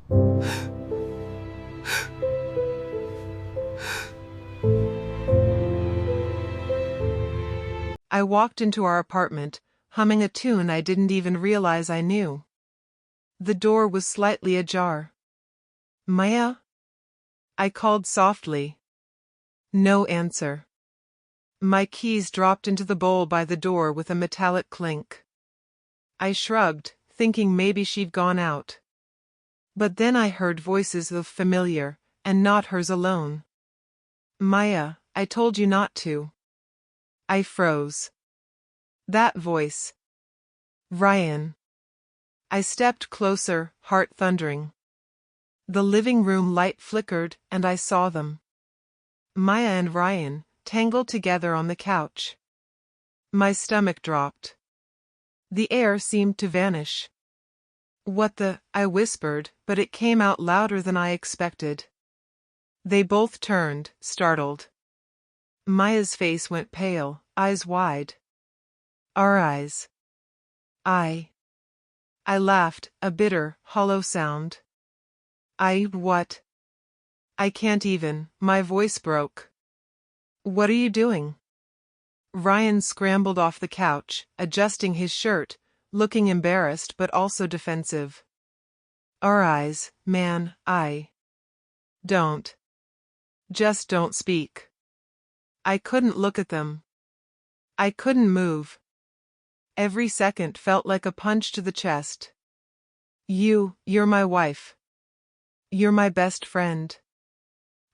I walked into our apartment, humming a tune I didn't even realize I knew. The door was slightly ajar. "Maya?" I called softly. No answer. My keys dropped into the bowl by the door with a metallic clink. I shrugged, thinking maybe she'd gone out. But then I heard voices of familiar, and not hers alone. "Maya, I told you not to." I froze. That voice. Ryan. I stepped closer, heart thundering. The living room light flickered, and I saw them. Maya and Ryan, tangled together on the couch. My stomach dropped. The air seemed to vanish. "What the?" I whispered, but it came out louder than I expected. They both turned, startled. Maya's face went pale, eyes wide. Our eyes. I laughed, a bitter, hollow sound. What? I can't even, my voice broke. "What are you doing?" Ryan scrambled off the couch, adjusting his shirt, looking embarrassed but also defensive. Our eyes, man, don't. Just don't speak. I couldn't look at them. I couldn't move. Every second felt like a punch to the chest. You're my wife. You're my best friend."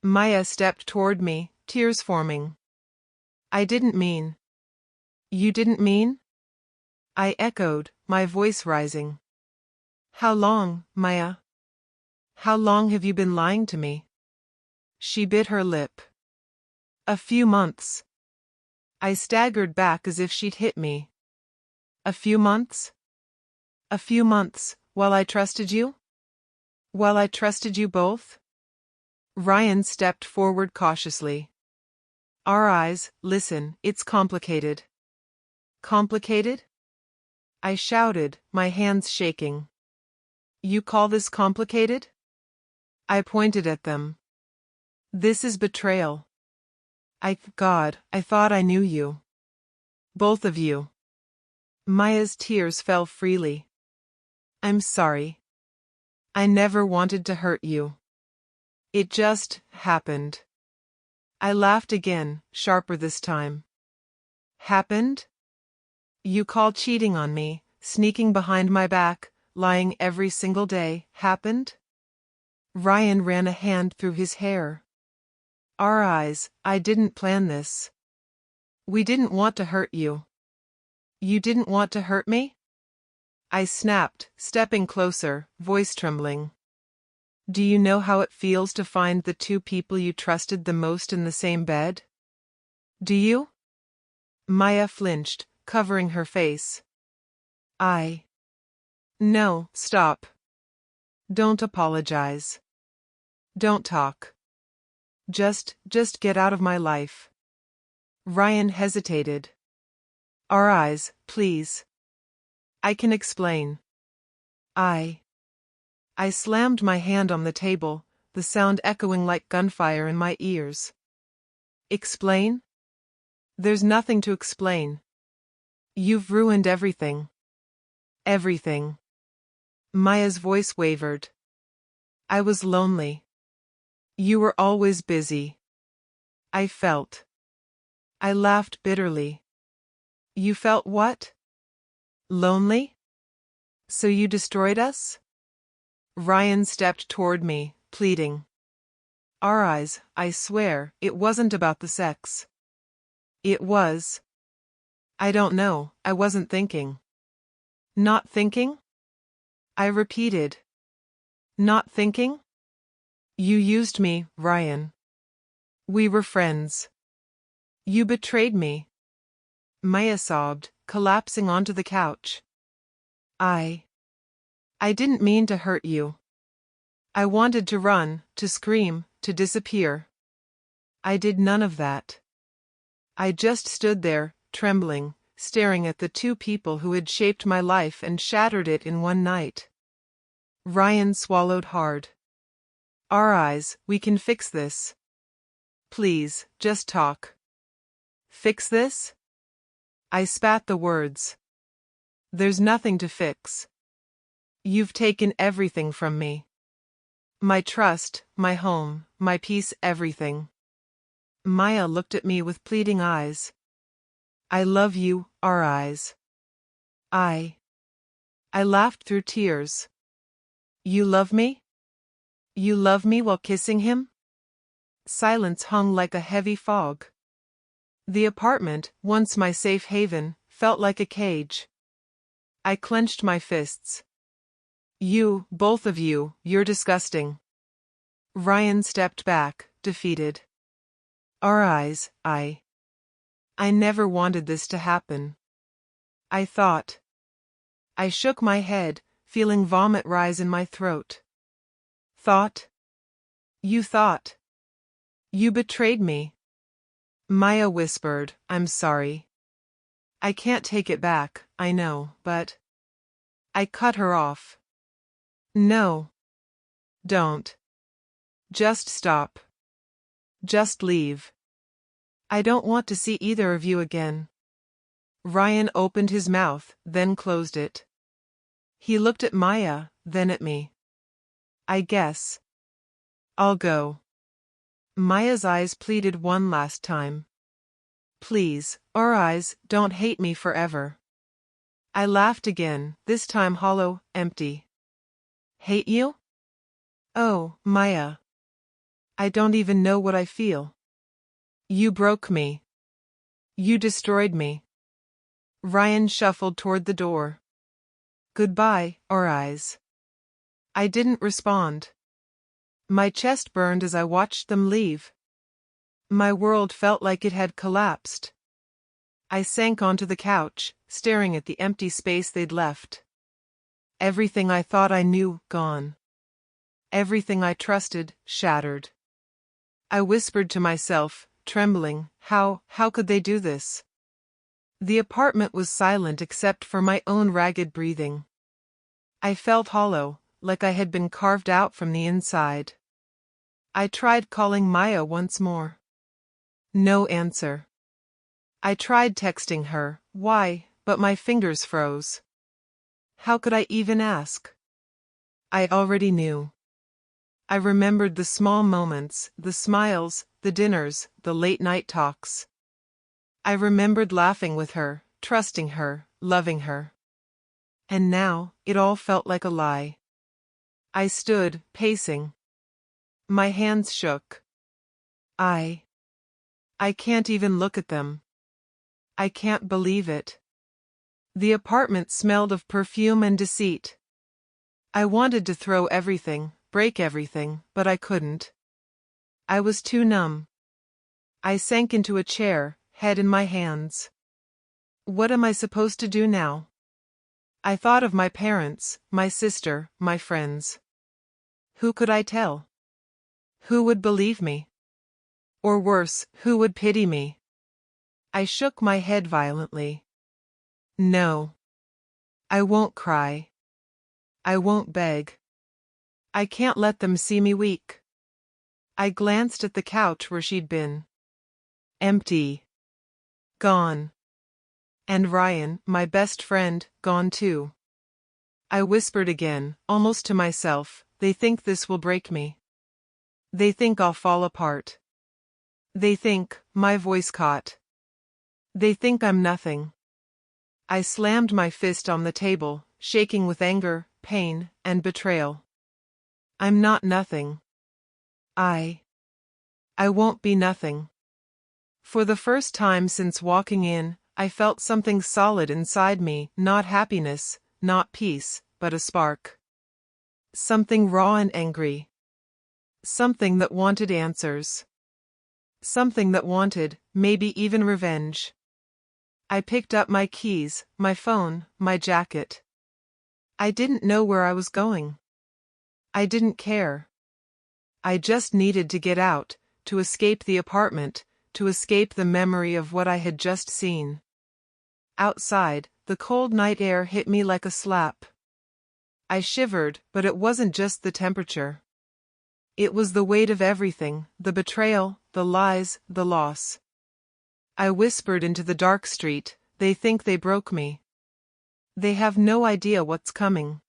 Maya stepped toward me, tears forming. "I didn't mean." "You didn't mean?" I echoed, my voice rising. "How long, Maya? How long have you been lying to me?" She bit her lip. "A few months." I staggered back as if she'd hit me. "A few months?" "A few months, while I trusted you? While I trusted you both?" Ryan stepped forward cautiously. "Our eyes, listen, it's complicated." "Complicated?" I shouted, my hands shaking. "You call this complicated?" I pointed at them. "This is betrayal. God, I thought I knew you. Both of you." Maya's tears fell freely. "I'm sorry. I never wanted to hurt you. It just happened." I laughed again, sharper this time. "Happened? You call cheating on me, sneaking behind my back, lying every single day, happened?" Ryan ran a hand through his hair. "Our eyes, I didn't plan this. We didn't want to hurt you." "You didn't want to hurt me?" I snapped, stepping closer, voice trembling. "Do you know how it feels to find the two people you trusted the most in the same bed? Do you?" Maya flinched, covering her face. No, stop. Don't apologize. Don't talk. Just get out of my life." Ryan hesitated. "Our eyes, please. I can explain." I slammed my hand on the table, the sound echoing like gunfire in my ears. "Explain? There's nothing to explain. You've ruined everything. Everything." Maya's voice wavered. "I was lonely. You were always busy. I felt." I laughed bitterly. "You felt what? Lonely? So you destroyed us?" Ryan stepped toward me, pleading. "Our eyes, I swear, it wasn't about the sex. It was. I don't know, I wasn't thinking." "Not thinking?" I repeated. "Not thinking? You used me, Ryan. We were friends. You betrayed me." Maya sobbed, collapsing onto the couch. I didn't mean to hurt you. I wanted to run, to scream, to disappear. I did none of that. I just stood there, trembling, staring at the two people who had shaped my life and shattered it in one night. Ryan swallowed hard. Our eyes, we can fix this. Please, just talk. Fix this? I spat the words. There's nothing to fix. You've taken everything from me. My trust, my home, my peace, everything. Maya looked at me with pleading eyes. I love you, our eyes. I laughed through tears. You love me? You love me while kissing him? Silence hung like a heavy fog. The apartment, once my safe haven, felt like a cage. I clenched my fists. You, both of you, you're disgusting. Ryan stepped back, defeated. Our eyes, I never wanted this to happen. I thought. I shook my head, feeling vomit rise in my throat. Thought? You thought. You betrayed me. Maya whispered, I'm sorry. I can't take it back, I know, but... I cut her off. No. Don't. Just stop. Just leave. I don't want to see either of you again. Ryan opened his mouth, then closed it. He looked at Maya, then at me. I guess I'll go. Maya's eyes pleaded one last time. Please, our eyes, don't hate me forever. I laughed again, this time hollow, empty. Hate you? Oh, Maya. I don't even know what I feel. You broke me. You destroyed me. Ryan shuffled toward the door. Goodbye, our eyes. I didn't respond. My chest burned as I watched them leave. My world felt like it had collapsed. I sank onto the couch, staring at the empty space they'd left. Everything I thought I knew, gone. Everything I trusted, shattered. I whispered to myself, trembling, how could they do this? The apartment was silent except for my own ragged breathing. I felt hollow, like I had been carved out from the inside. I tried calling Maya once more. No answer. I tried texting her, why, but my fingers froze. How could I even ask? I already knew. I remembered the small moments, the smiles, the dinners, the late-night talks. I remembered laughing with her, trusting her, loving her. And now, it all felt like a lie. I stood, pacing. My hands shook. I can't even look at them. I can't believe it. The apartment smelled of perfume and deceit. I wanted to throw everything, break everything, but I couldn't. I was too numb. I sank into a chair, head in my hands. What am I supposed to do now? I thought of my parents, my sister, my friends. Who could I tell? Who would believe me? Or worse, who would pity me? I shook my head violently. No. I won't cry. I won't beg. I can't let them see me weak. I glanced at the couch where she'd been. Empty. Gone. And Ryan, my best friend, gone too. I whispered again, almost to myself, they think this will break me. They think I'll fall apart. They think, my voice caught. They think I'm nothing. I slammed my fist on the table, shaking with anger, pain, and betrayal. I'm not nothing. I won't be nothing. For the first time since walking in, I felt something solid inside me, not happiness, not peace, but a spark. Something raw and angry. Something that wanted answers. Something that wanted, maybe even revenge. I picked up my keys, my phone, my jacket. I didn't know where I was going. I didn't care. I just needed to get out, to escape the apartment, to escape the memory of what I had just seen. Outside, the cold night air hit me like a slap. I shivered, but it wasn't just the temperature. It was the weight of everything, the betrayal, the lies, the loss. I whispered into the dark street, "They think they broke me. They have no idea what's coming."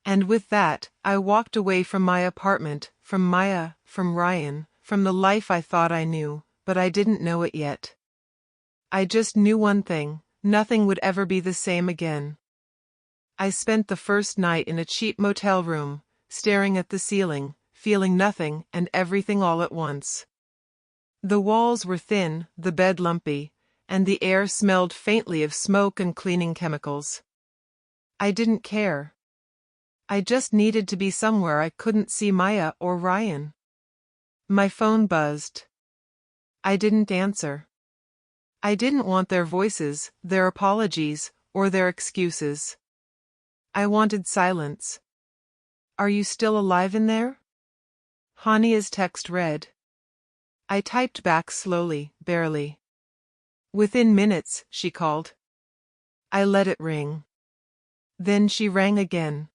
And with that, I walked away from my apartment, from Maya, from Ryan, from the life I thought I knew, but I didn't know it yet. I just knew one thing: nothing would ever be the same again. I spent the first night in a cheap motel room, staring at the ceiling, feeling nothing and everything all at once. The walls were thin, the bed lumpy, and the air smelled faintly of smoke and cleaning chemicals. I didn't care. I just needed to be somewhere I couldn't see Maya or Ryan. My phone buzzed. I didn't answer. I didn't want their voices, their apologies, or their excuses. I wanted silence. "Are you still alive in there?" Hania's text read. I typed back slowly, barely. "Within minutes," she called. I let it ring. Then she rang again.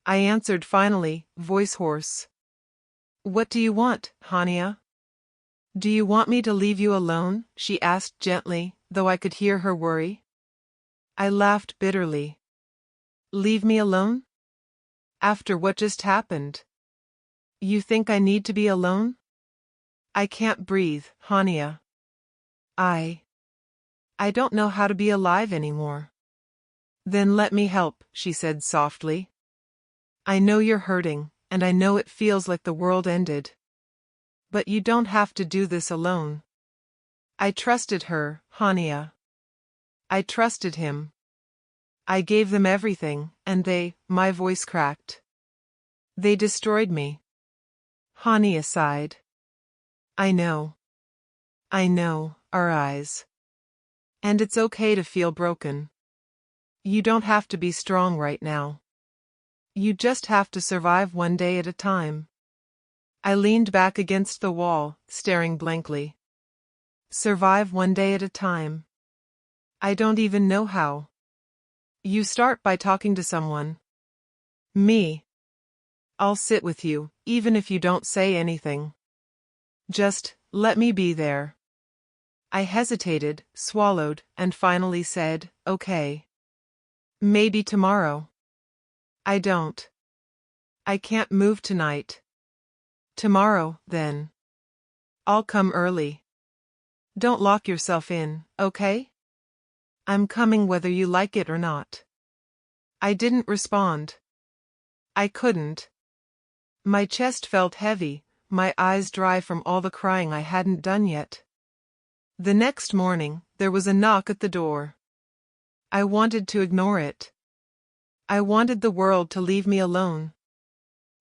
I answered finally, voice hoarse. "What do you want, Hania?" "Do you want me to leave you alone?" she asked gently, though I could hear her worry. I laughed bitterly. "Leave me alone? After what just happened? You think I need to be alone? I can't breathe, Hania. I don't know how to be alive anymore." "Then let me help," she said softly. "I know you're hurting, and I know it feels like the world ended. But you don't have to do this alone." I trusted her, Hania. I trusted him. I gave them everything, and my voice cracked. "They destroyed me." Hania sighed. I know, our eyes. "And it's okay to feel broken. You don't have to be strong right now. You just have to survive one day at a time." I leaned back against the wall, staring blankly. Survive one day at a time. I don't even know how. You start by talking to someone. Me. I'll sit with you, even if you don't say anything. Just let me be there. I hesitated, swallowed, and finally said, "Okay. Maybe tomorrow." I can't move tonight. "Tomorrow, then. I'll come early. Don't lock yourself in, okay? I'm coming whether you like it or not." I didn't respond. I couldn't. My chest felt heavy, my eyes dry from all the crying I hadn't done yet. The next morning, there was a knock at the door. I wanted to ignore it. I wanted the world to leave me alone.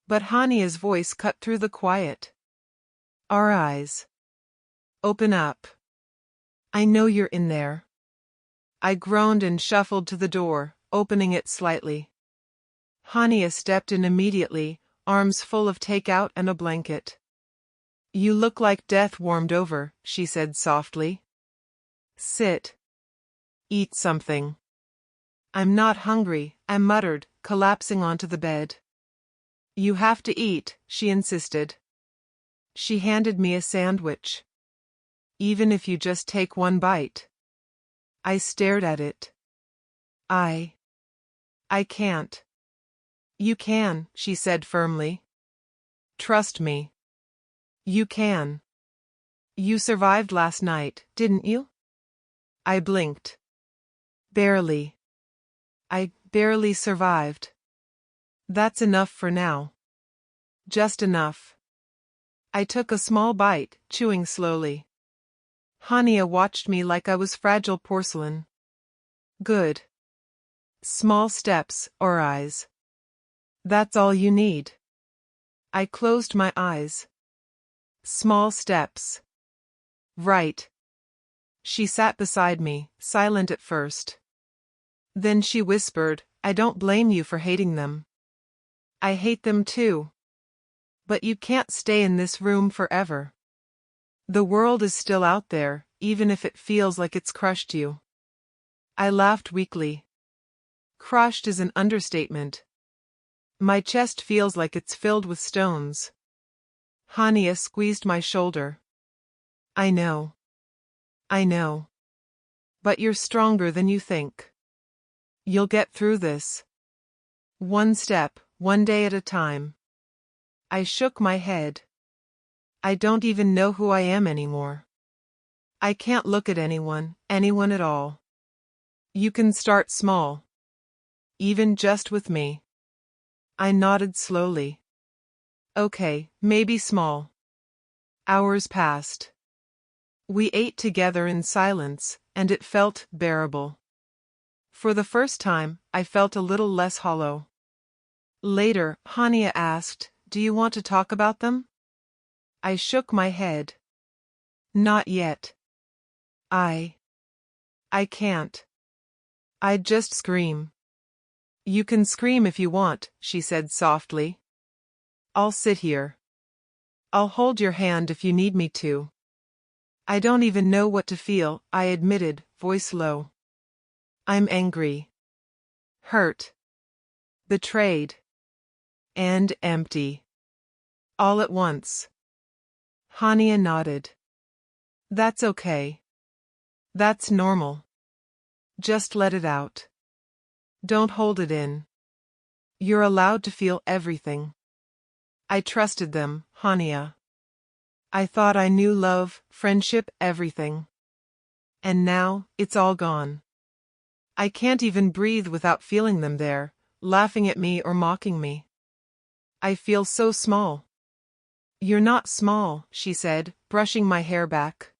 But Hania's voice cut through the quiet. "Our eyes. Open up. I know you're in there." I groaned and shuffled to the door, opening it slightly. Hania stepped in immediately, arms full of takeout and a blanket. "You look like death warmed over," she said softly. "Sit. Eat something." "I'm not hungry," I muttered, collapsing onto the bed. "You have to eat," she insisted. She handed me a sandwich. "Even if you just take one bite." I stared at it. I can't." "You can," she said firmly. "Trust me. You can. You survived last night, didn't you?" I blinked. "Barely. I barely survived." "That's enough for now." "Just enough." I took a small bite, chewing slowly. Hania watched me like I was fragile porcelain. "Good. Small steps, or eyes. That's all you need." I closed my eyes. Small steps. Right. She sat beside me, silent at first. Then she whispered, "I don't blame you for hating them. I hate them too. But you can't stay in this room forever. The world is still out there, even if it feels like it's crushed you." I laughed weakly. Crushed is an understatement. My chest feels like it's filled with stones. Hania squeezed my shoulder. I know. I know. But you're stronger than you think. You'll get through this. One step, one day at a time. I shook my head. I don't even know who I am anymore. I can't look at anyone at all. You can start small. Even just with me. I nodded slowly. Okay, maybe small. Hours passed. We ate together in silence, and it felt bearable. For the first time, I felt a little less hollow. Later, Hania asked, "Do you want to talk about them?" I shook my head. Not yet. I can't. I'd just scream. You can scream if you want, she said softly. I'll sit here. I'll hold your hand if you need me to. I don't even know what to feel, I admitted, voice low. I'm angry. Hurt. Betrayed. And empty. All at once. Hania nodded. That's okay. That's normal. Just let it out. Don't hold it in. You're allowed to feel everything. I trusted them, Hania. I thought I knew love, friendship, everything. And now, it's all gone. I can't even breathe without feeling them there, laughing at me or mocking me. I feel so small. You're not small, she said, brushing my hair back.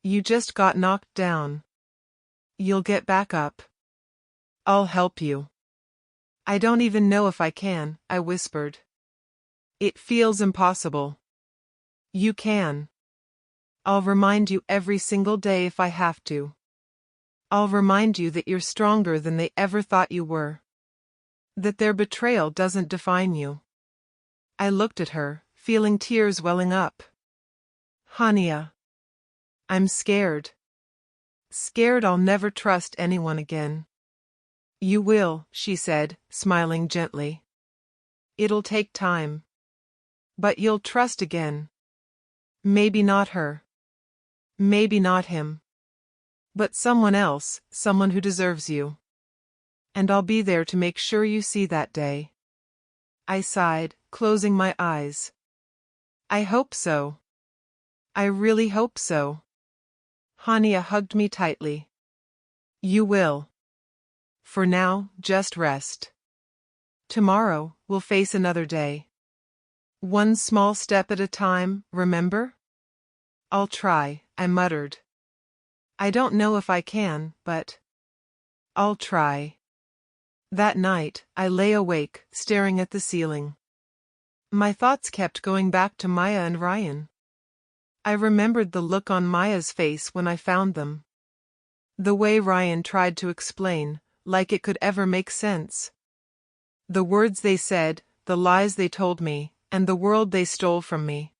You just got knocked down. You'll get back up. I'll help you. I don't even know if I can, I whispered. It feels impossible. You can. I'll remind you every single day if I have to. I'll remind you that you're stronger than they ever thought you were. That their betrayal doesn't define you. I looked at her, feeling tears welling up. Hania. I'm scared. Scared I'll never trust anyone again. You will, she said, smiling gently. It'll take time. But you'll trust again. Maybe not her. Maybe not him. But someone else, someone who deserves you. And I'll be there to make sure you see that day. I sighed, closing my eyes. I hope so. I really hope so. Hania hugged me tightly. You will. For now, just rest. Tomorrow, we'll face another day. One small step at a time, remember? I'll try, I muttered. I don't know if I can, but I'll try. That night, I lay awake, staring at the ceiling. My thoughts kept going back to Maya and Ryan. I remembered the look on Maya's face when I found them. The way Ryan tried to explain, like it could ever make sense. The words they said, the lies they told me, and the world they stole from me.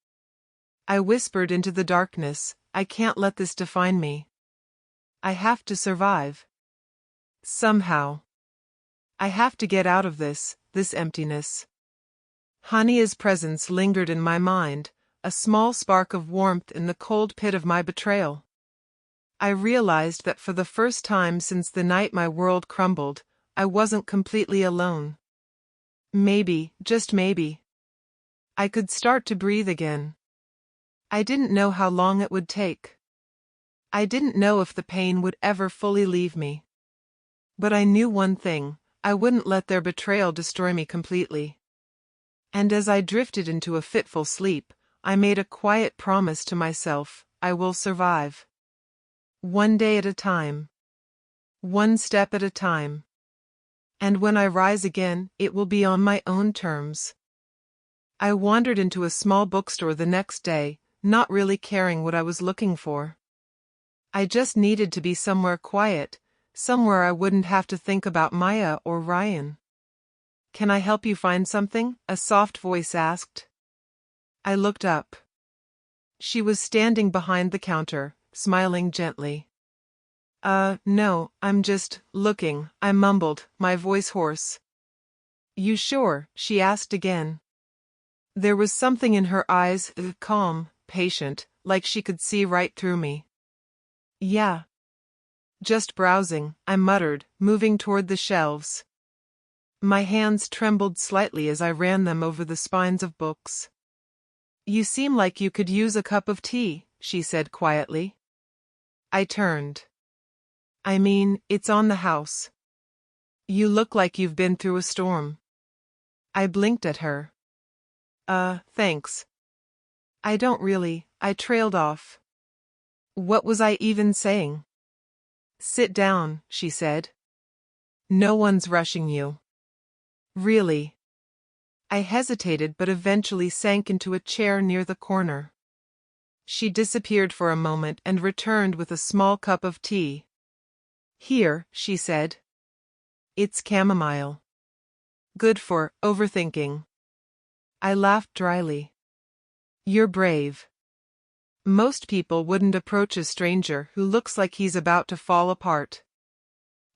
I whispered into the darkness, I can't let this define me. I have to survive. Somehow. I have to get out of this emptiness. Hania's presence lingered in my mind, a small spark of warmth in the cold pit of my betrayal. I realized that for the first time since the night my world crumbled, I wasn't completely alone. Maybe, just maybe, I could start to breathe again. I didn't know how long it would take. I didn't know if the pain would ever fully leave me. But I knew one thing, I wouldn't let their betrayal destroy me completely. And as I drifted into a fitful sleep, I made a quiet promise to myself, I will survive. One day at a time. One step at a time. And when I rise again, it will be on my own terms. I wandered into a small bookstore the next day, not really caring what I was looking for. I just needed to be somewhere quiet, somewhere I wouldn't have to think about Maya or Ryan. Can I help you find something? A soft voice asked. I looked up. She was standing behind the counter, smiling gently. No, I'm just looking, I mumbled, my voice hoarse. You sure? She asked again. There was something in her eyes, calm, patient, like she could see right through me. Yeah. Just browsing, I muttered, moving toward the shelves. My hands trembled slightly as I ran them over the spines of books. You seem like you could use a cup of tea, she said quietly. I turned. I mean, it's on the house. You look like you've been through a storm. I blinked at her. Thanks. I don't really, I trailed off. What was I even saying? Sit down, she said. No one's rushing you. Really? I hesitated but eventually sank into a chair near the corner. She disappeared for a moment and returned with a small cup of tea. Here, she said. It's chamomile. Good for overthinking. I laughed dryly. You're brave. Most people wouldn't approach a stranger who looks like he's about to fall apart.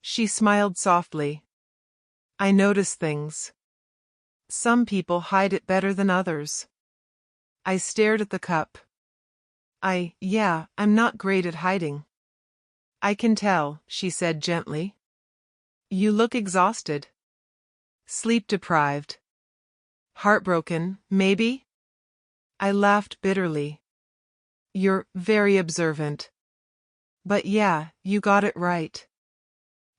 She smiled softly. I notice things. Some people hide it better than others. I stared at the cup. I'm not great at hiding. I can tell, she said gently. You look exhausted. Sleep deprived. Heartbroken, maybe? I laughed bitterly. You're very observant. But yeah, you got it right.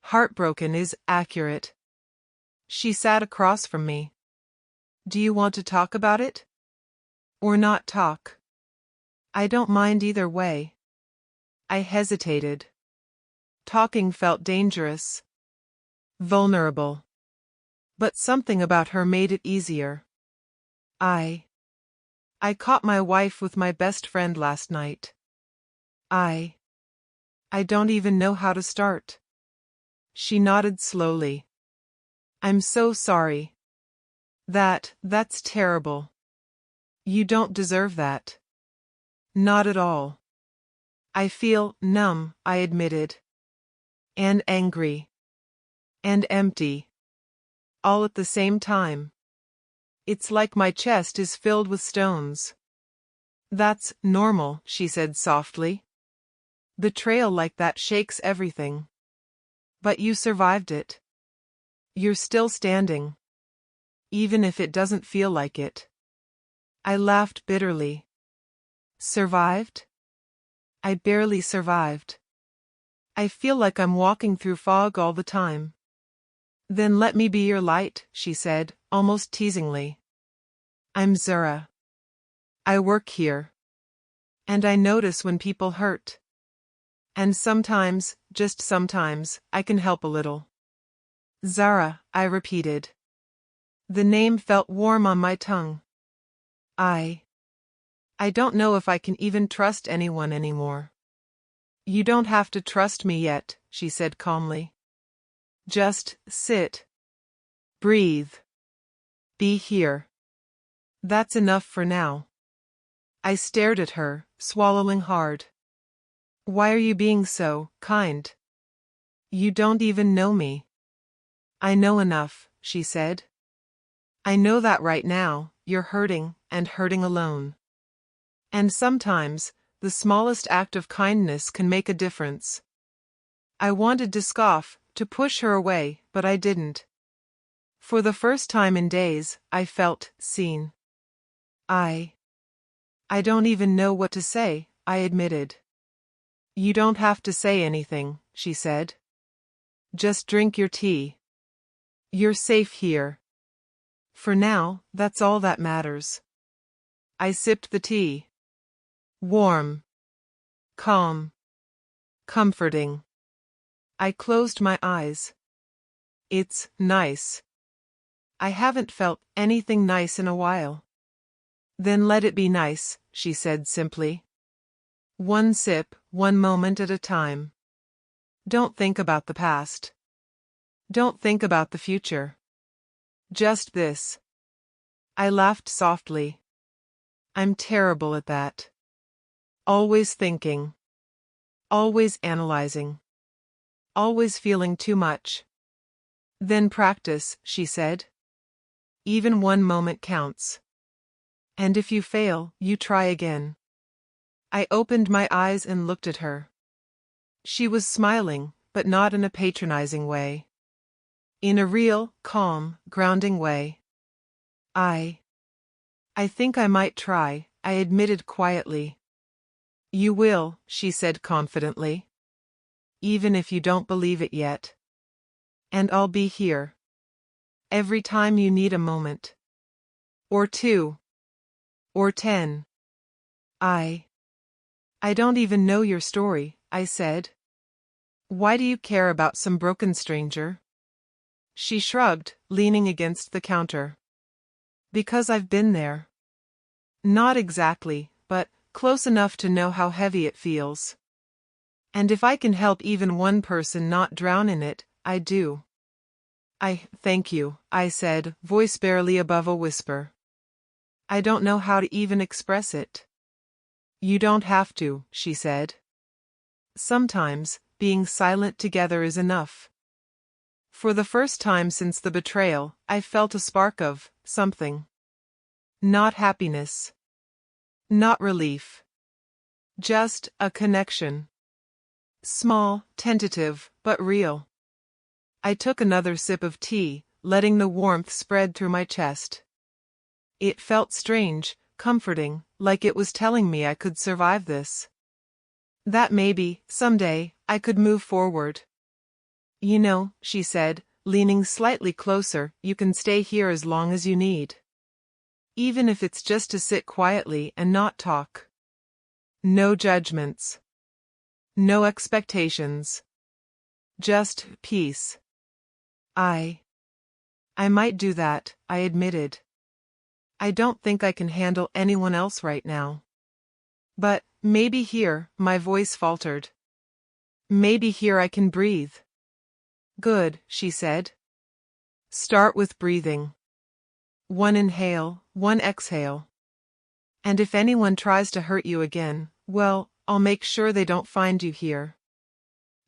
Heartbroken is accurate. She sat across from me. Do you want to talk about it? Or not talk? I don't mind either way. I hesitated. Talking felt dangerous. Vulnerable. But something about her made it easier. I caught my wife with my best friend last night. I don't even know how to start. She nodded slowly. I'm so sorry. That's terrible. You don't deserve that. Not at all. I feel numb, I admitted. And angry. And empty. All at the same time. It's like my chest is filled with stones. That's normal, she said softly. Betrayal like that shakes everything. But you survived it. You're still standing. Even if it doesn't feel like it. I laughed bitterly. Survived? I barely survived. I feel like I'm walking through fog all the time. Then let me be your light, she said, almost teasingly. I'm Zura. I work here. And I notice when people hurt. And sometimes, just sometimes, I can help a little. Zara, I repeated. The name felt warm on my tongue. I don't know if I can even trust anyone anymore. You don't have to trust me yet, she said calmly. Just sit. Breathe. Be here. That's enough for now. I stared at her, swallowing hard. Why are you being so kind? You don't even know me. I know enough, she said. I know that right now, you're hurting, and hurting alone. And sometimes, the smallest act of kindness can make a difference. I wanted to scoff, to push her away, but I didn't. For the first time in days, I felt seen. I don't even know what to say, I admitted. You don't have to say anything, she said. Just drink your tea. You're safe here. For now, that's all that matters. I sipped the tea. Warm. Calm. Comforting. I closed my eyes. It's nice. I haven't felt anything nice in a while. Then let it be nice, she said simply. One sip, one moment at a time. Don't think about the past. Don't think about the future. Just this. I laughed softly. I'm terrible at that. Always thinking. Always analyzing. Always feeling too much. Then practice, she said. Even one moment counts. And if you fail, you try again. I opened my eyes and looked at her. She was smiling, but not in a patronizing way. In a real, calm, grounding way. I think I might try, I admitted quietly. You will, she said confidently. Even if you don't believe it yet. And I'll be here. Every time you need a moment. Or 2. Or 10. I don't even know your story, I said. Why do you care about some broken stranger? She shrugged, leaning against the counter. Because I've been there. Not exactly, but close enough to know how heavy it feels. And if I can help even one person not drown in it, I do. Thank you, I said, voice barely above a whisper. I don't know how to even express it. You don't have to, she said. Sometimes, being silent together is enough. For the first time since the betrayal, I felt a spark of something. Not happiness. Not relief. Just a connection. Small, tentative, but real. I took another sip of tea, letting the warmth spread through my chest. It felt strange, comforting, like it was telling me I could survive this. That maybe, someday, I could move forward. You know, she said, leaning slightly closer, you can stay here as long as you need. Even if it's just to sit quietly and not talk. No judgments. No expectations. Just peace. I might do that, I admitted. I don't think I can handle anyone else right now. But, maybe here, my voice faltered. Maybe here I can breathe. Good, she said. Start with breathing. 1 inhale, 1 exhale. And if anyone tries to hurt you again, well, I'll make sure they don't find you here.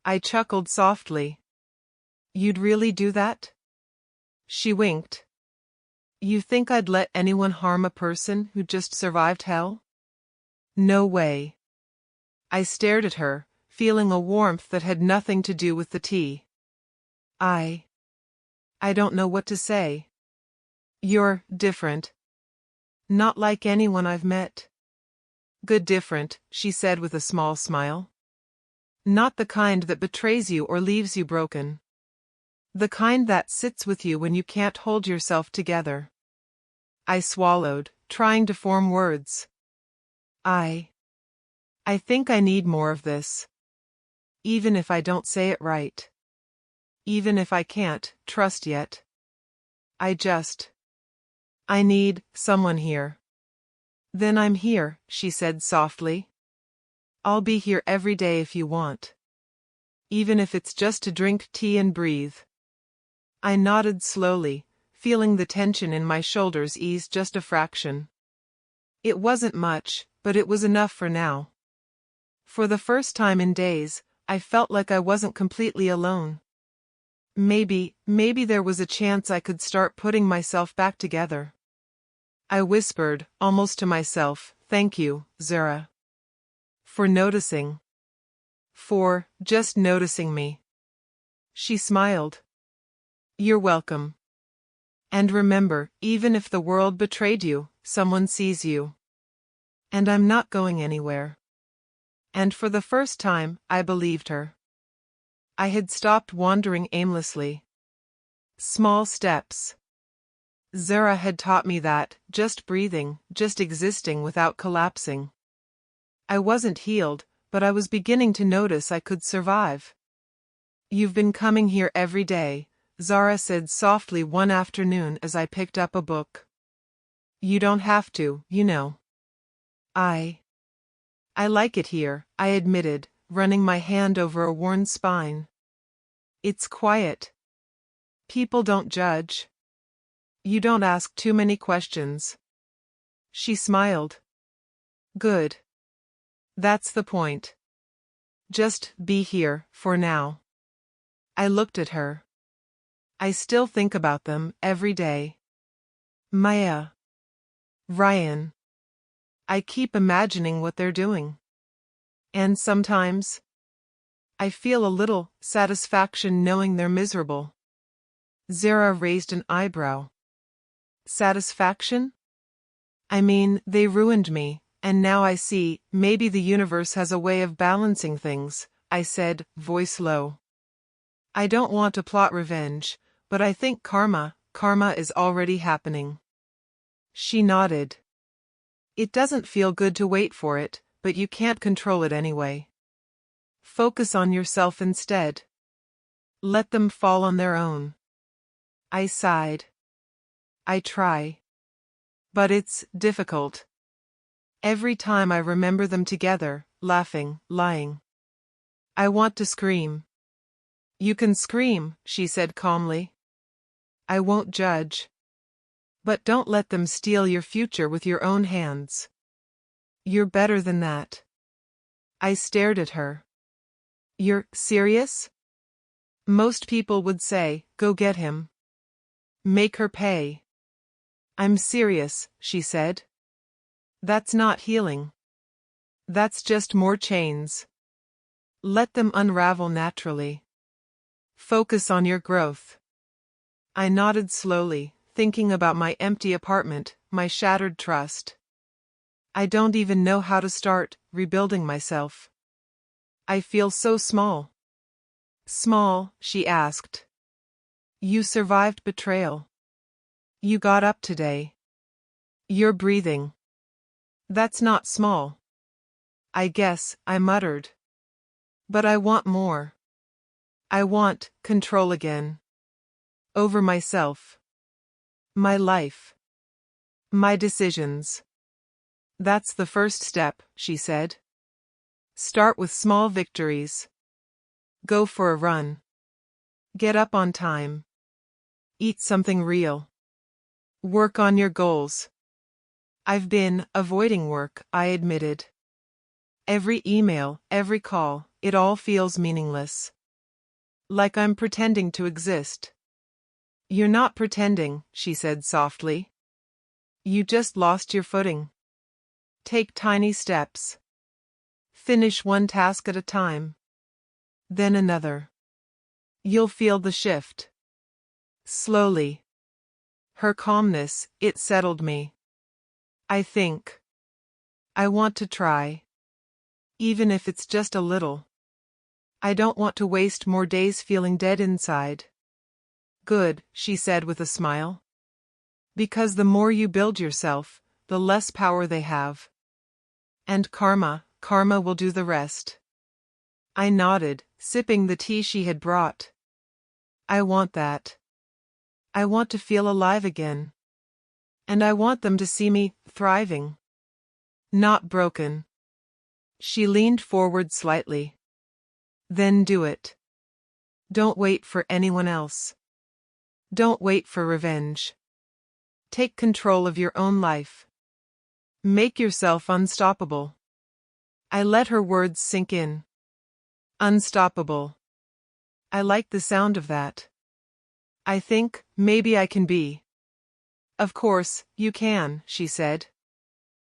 I chuckled softly. You'd really do that? She winked. You think I'd let anyone harm a person who just survived hell? No way. I stared at her, feeling a warmth that had nothing to do with the tea. I don't know what to say. You're different. Not like anyone I've met. Good different, she said with a small smile. Not the kind that betrays you or leaves you broken. The kind that sits with you when you can't hold yourself together. I swallowed, trying to form words. I think I need more of this. Even if I don't say it right. Even if I can't trust yet. I need someone here. Then I'm here, she said softly. I'll be here every day if you want. Even if it's just to drink tea and breathe. I nodded slowly, feeling the tension in my shoulders ease just a fraction. It wasn't much, but it was enough for now. For the first time in days, I felt like I wasn't completely alone. Maybe there was a chance I could start putting myself back together. I whispered, almost to myself, thank you, Zara. For noticing. For just noticing me. She smiled. You're welcome. And remember, even if the world betrayed you, someone sees you. And I'm not going anywhere. And for the first time, I believed her. I had stopped wandering aimlessly. Small steps. Zara had taught me that, just breathing, just existing without collapsing. I wasn't healed, but I was beginning to notice I could survive. You've been coming here every day, Zara said softly one afternoon as I picked up a book. You don't have to, you know. I like it here, I admitted, running my hand over a worn spine. It's quiet. People don't judge. You don't ask too many questions. She smiled. Good. That's the point. Just be here, for now. I looked at her. I still think about them, every day. Maya. Ryan. I keep imagining what they're doing. And sometimes, I feel a little satisfaction knowing they're miserable. Zara raised an eyebrow. Satisfaction? I mean, they ruined me, and now I see, maybe the universe has a way of balancing things, I said, voice low. I don't want to plot revenge, but I think karma is already happening. She nodded. It doesn't feel good to wait for it, but you can't control it anyway. Focus on yourself instead. Let them fall on their own. I sighed. I try. But it's difficult. Every time I remember them together, laughing, lying. I want to scream. You can scream, she said calmly. I won't judge. But don't let them steal your future with your own hands. You're better than that. I stared at her. You're serious? Most people would say, go get him. Make her pay. I'm serious, she said. That's not healing. That's just more chains. Let them unravel naturally. Focus on your growth. I nodded slowly, thinking about my empty apartment, my shattered trust. I don't even know how to start rebuilding myself. I feel so small. Small, she asked. You survived betrayal. You got up today. You're breathing. That's not small. I guess, I muttered. But I want more. I want control again. Over myself. My life. My decisions. That's the first step, she said. Start with small victories. Go for a run. Get up on time. Eat something real. Work on your goals. I've been avoiding work, I admitted. Every email, every call, it all feels meaningless. Like I'm pretending to exist. You're not pretending, she said softly. You just lost your footing. Take tiny steps. Finish one task at a time. Then another. You'll feel the shift. Slowly. Her calmness, it settled me. I think. I want to try. Even if it's just a little. I don't want to waste more days feeling dead inside. Good, she said with a smile. Because the more you build yourself, the less power they have. And karma will do the rest. I nodded, sipping the tea she had brought. I want that. I want to feel alive again. And I want them to see me thriving. Not broken. She leaned forward slightly. Then do it. Don't wait for anyone else. Don't wait for revenge. Take control of your own life. Make yourself unstoppable. I let her words sink in. Unstoppable. I like the sound of that. I think, maybe I can be. Of course, you can, she said.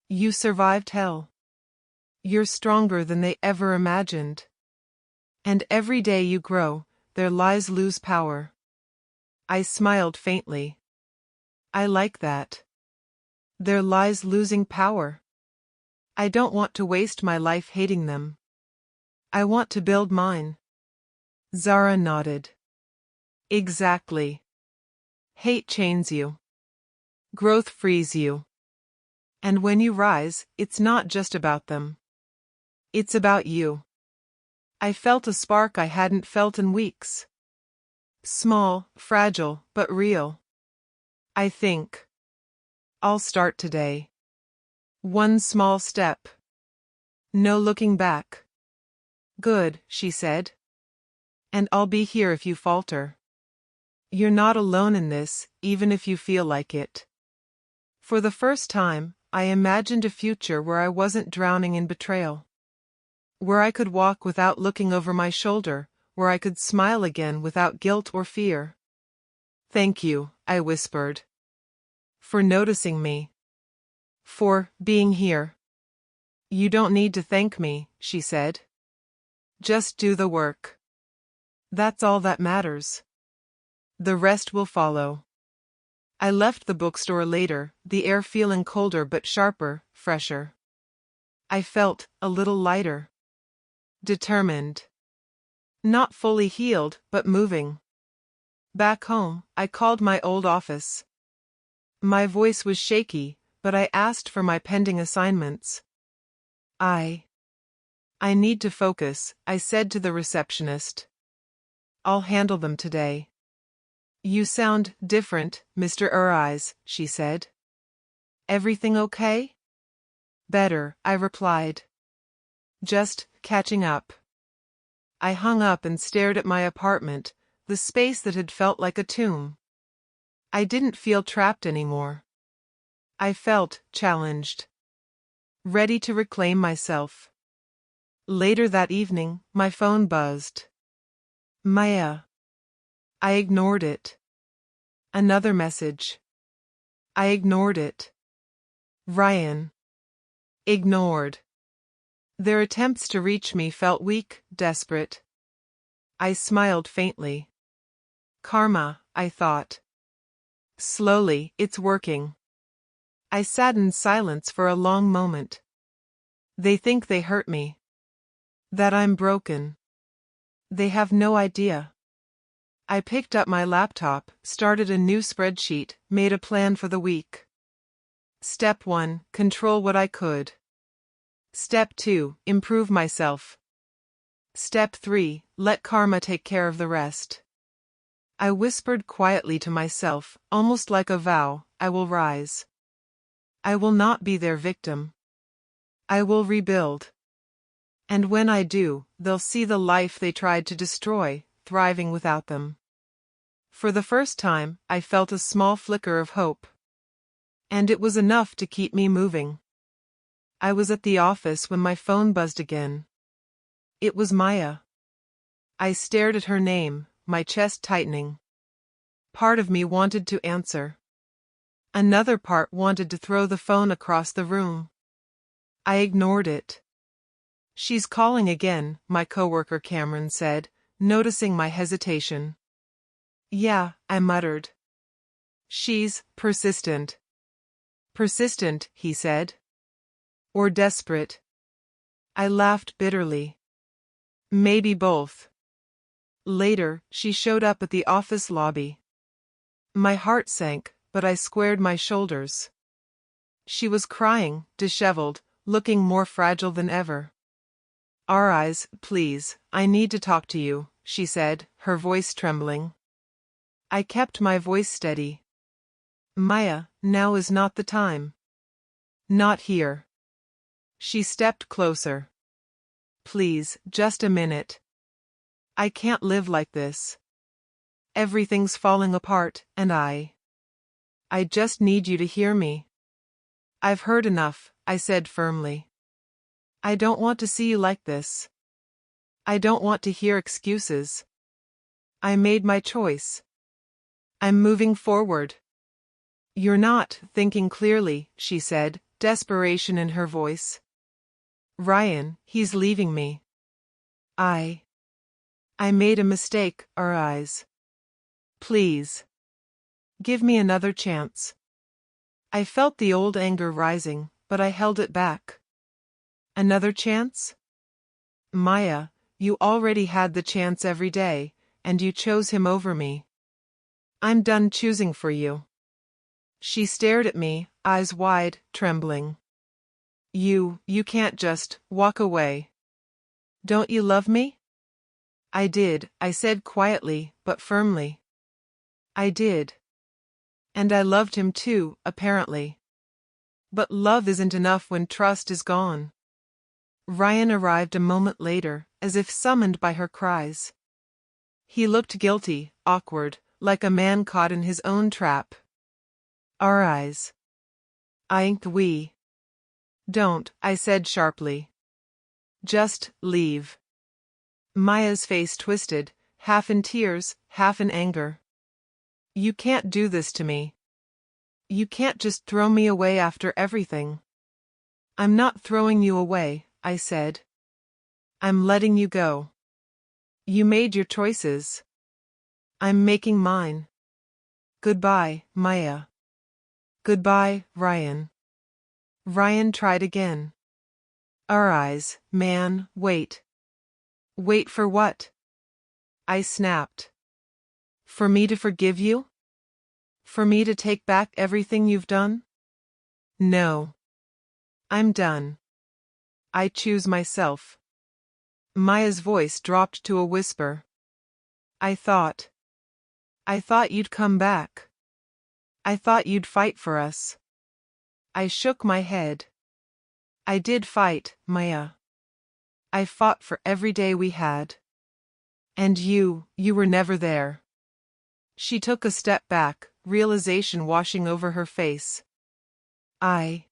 You survived hell. You're stronger than they ever imagined. And every day you grow, their lies lose power. I smiled faintly. I like that. Their lies losing power. I don't want to waste my life hating them. I want to build mine. Zara nodded. Exactly. Hate chains you. Growth frees you. And when you rise, it's not just about them. It's about you. I felt a spark I hadn't felt in weeks. Small, fragile, but real. I think. I'll start today. One small step. No looking back. Good, she said. And I'll be here if you falter. You're not alone in this, even if you feel like it. For the first time, I imagined a future where I wasn't drowning in betrayal. Where I could walk without looking over my shoulder, where I could smile again without guilt or fear. Thank you, I whispered. For noticing me. For being here. You don't need to thank me, she said. Just do the work. That's all that matters. The rest will follow. I left the bookstore later, the air feeling colder but sharper, fresher. I felt a little lighter. Determined. Not fully healed, but moving. Back home, I called my old office. My voice was shaky, but I asked for my pending assignments. I need to focus, I said to the receptionist. I'll handle them today. You sound different, Mr. Eyes, she said. Everything okay? Better, I replied. Just catching up. I hung up and stared at my apartment, the space that had felt like a tomb. I didn't feel trapped anymore. I felt challenged. Ready to reclaim myself. Later that evening, my phone buzzed. Maya. I ignored it. Another message. I ignored it. Ryan. Ignored. Their attempts to reach me felt weak, desperate. I smiled faintly. Karma, I thought. Slowly, it's working. I sat in silence for a long moment. They think they hurt me. That I'm broken. They have no idea. I picked up my laptop, started a new spreadsheet, made a plan for the week. Step 1, control what I could. Step 2, improve myself. Step 3, let karma take care of the rest. I whispered quietly to myself, almost like a vow, I will rise. I will not be their victim. I will rebuild. And when I do, they'll see the life they tried to destroy, thriving without them. For the first time, I felt a small flicker of hope. And it was enough to keep me moving. I was at the office when my phone buzzed again. It was Maya. I stared at her name, my chest tightening. Part of me wanted to answer. Another part wanted to throw the phone across the room. I ignored it. She's calling again, my coworker Cameron said, noticing my hesitation. Yeah, I muttered. She's persistent. Persistent, he said. Or desperate. I laughed bitterly. Maybe both. Later, she showed up at the office lobby. My heart sank, but I squared my shoulders. She was crying, disheveled, looking more fragile than ever. Our eyes, please, I need to talk to you, she said, her voice trembling. I kept my voice steady. Maya, now is not the time. Not here. She stepped closer. Please, just a minute. I can't live like this. Everything's falling apart, and I just need you to hear me. I've heard enough, I said firmly. I don't want to see you like this. I don't want to hear excuses. I made my choice. I'm moving forward. You're not thinking clearly, she said, desperation in her voice. Ryan, he's leaving me. I made a mistake, our eyes. Please. Give me another chance. I felt the old anger rising, but I held it back. Another chance? Maya, you already had the chance every day, and you chose him over me. I'm done choosing for you. She stared at me, eyes wide, trembling. You can't just walk away. Don't you love me? I did, I said quietly, but firmly. I did. And I loved him too, apparently. But love isn't enough when trust is gone. Ryan arrived a moment later, as if summoned by her cries. He looked guilty, awkward, like a man caught in his own trap. Our eyes. We. Don't, I said sharply. Just leave. Maya's face twisted, half in tears, half in anger. You can't do this to me. You can't just throw me away after everything. I'm not throwing you away, I said. I'm letting you go. You made your choices. I'm making mine. Goodbye, Maya. Goodbye, Ryan. Ryan tried again. Our eyes, man, wait. Wait for what? I snapped. For me to forgive you? For me to take back everything you've done? No. I'm done. I choose myself. Maya's voice dropped to a whisper. I thought you'd come back. I thought you'd fight for us. I shook my head. I did fight, Maya. I fought for every day we had. And you were never there. She took a step back, realization washing over her face. I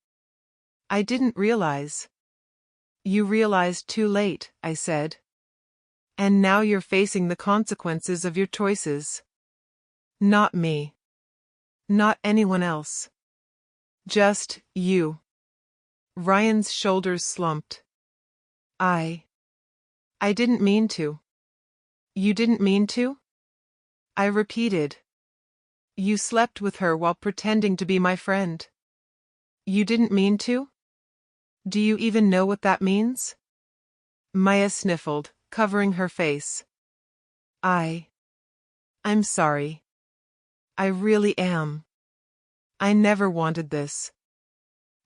didn't realize. You realized too late, I said. And now you're facing the consequences of your choices. Not me. Not anyone else. Just you. Ryan's shoulders slumped. I didn't mean to. You didn't mean to? I repeated. You slept with her while pretending to be my friend. You didn't mean to? Do you even know what that means? Maya sniffled, covering her face. I'm sorry. I really am. I never wanted this.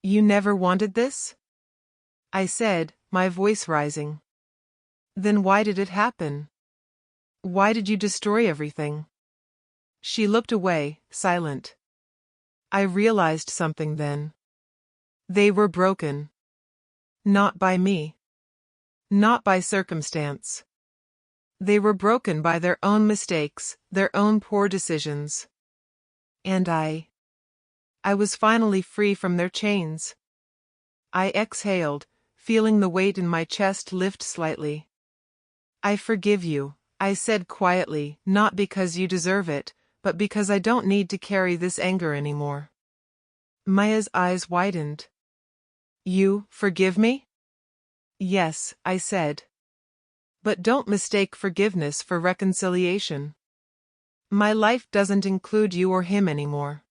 You never wanted this? I said, my voice rising. Then why did it happen? Why did you destroy everything? She looked away, silent. I realized something then. They were broken. Not by me. Not by circumstance. They were broken by their own mistakes, their own poor decisions. And I was finally free from their chains. I exhaled, feeling the weight in my chest lift slightly. I forgive you, I said quietly, not because you deserve it, but because I don't need to carry this anger anymore. Maya's eyes widened. You forgive me? Yes, I said. But don't mistake forgiveness for reconciliation. My life doesn't include you or him anymore.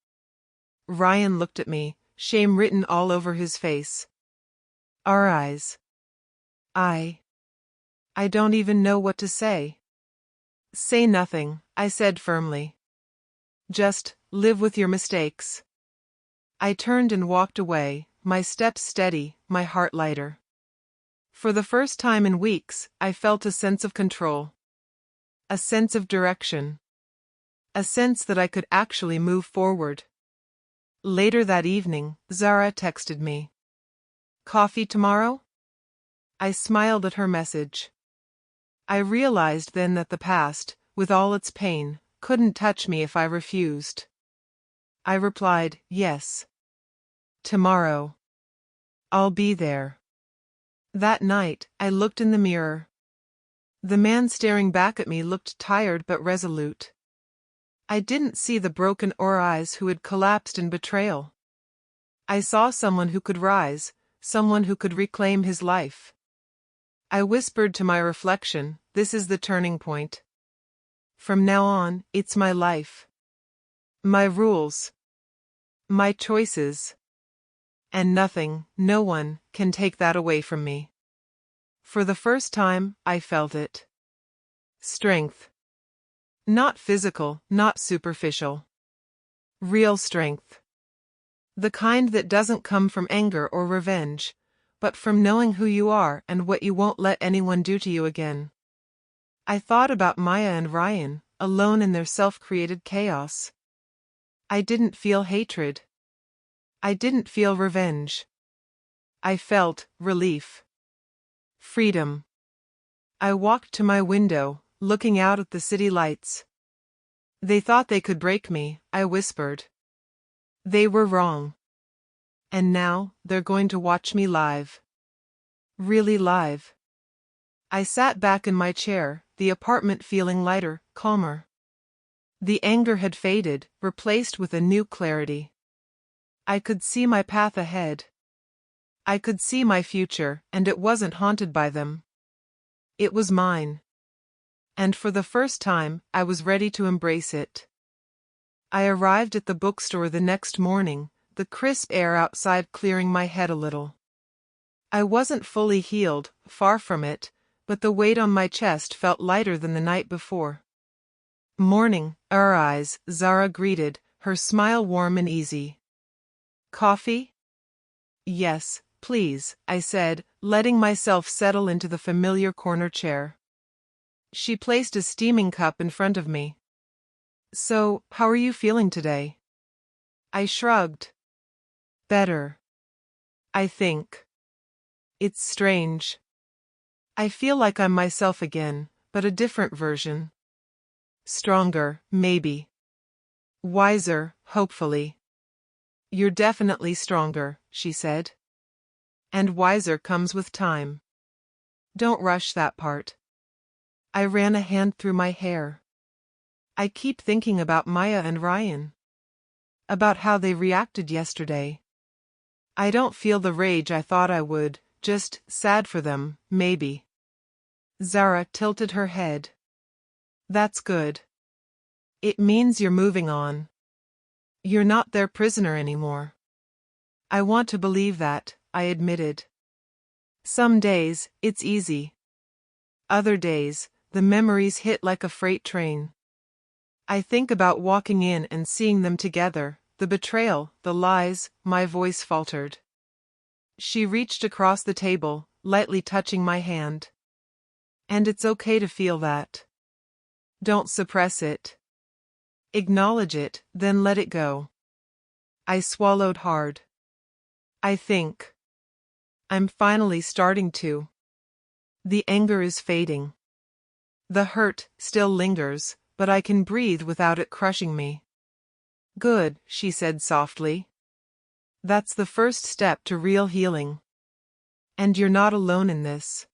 Ryan looked at me, shame written all over his face. Our eyes. I don't even know what to say. Say nothing, I said firmly. Just live with your mistakes. I turned and walked away, my steps steady, my heart lighter. For the first time in weeks, I felt a sense of control. A sense of direction. A sense that I could actually move forward. Later that evening, Zara texted me. Coffee tomorrow? I smiled at her message. I realized then that the past, with all its pain, couldn't touch me if I refused. I replied, yes. Tomorrow. I'll be there. That night, I looked in the mirror. The man staring back at me looked tired but resolute. I didn't see the broken eyes who had collapsed in betrayal. I saw someone who could rise, someone who could reclaim his life. I whispered to my reflection, this is the turning point. From now on, it's my life. My rules. My choices. And nothing, no one, can take that away from me. For the first time, I felt it. Strength. Not physical, not superficial. Real strength. The kind that doesn't come from anger or revenge, but from knowing who you are and what you won't let anyone do to you again. I thought about Maya and Ryan, alone in their self-created chaos. I didn't feel hatred. I didn't feel revenge. I felt relief. Freedom. I walked to my window, looking out at the city lights. They thought they could break me, I whispered. They were wrong. And now, they're going to watch me live. Really live. I sat back in my chair, the apartment feeling lighter, calmer. The anger had faded, replaced with a new clarity. I could see my path ahead. I could see my future, and it wasn't haunted by them. It was mine. And for the first time, I was ready to embrace it. I arrived at the bookstore the next morning, the crisp air outside clearing my head a little. I wasn't fully healed, far from it, but the weight on my chest felt lighter than the night before. Morning, our eyes, Zara greeted, her smile warm and easy. Coffee? Yes, please, I said, letting myself settle into the familiar corner chair. She placed a steaming cup in front of me. So, how are you feeling today? I shrugged. Better. I think. It's strange. I feel like I'm myself again, but a different version. Stronger, maybe. Wiser, hopefully. You're definitely stronger, she said. And wiser comes with time. Don't rush that part. I ran a hand through my hair. I keep thinking about Maya and Ryan. About how they reacted yesterday. I don't feel the rage I thought I would, just sad for them, maybe. Zara tilted her head. That's good. It means you're moving on. You're not their prisoner anymore. I want to believe that, I admitted. Some days, it's easy. Other days, the memories hit like a freight train. I think about walking in and seeing them together, the betrayal, the lies, my voice faltered. She reached across the table, lightly touching my hand. And it's okay to feel that. Don't suppress it. Acknowledge it, then let it go. I swallowed hard. I think. I'm finally starting to. The anger is fading. The hurt still lingers, but I can breathe without it crushing me. Good, she said softly. That's the first step to real healing. And you're not alone in this.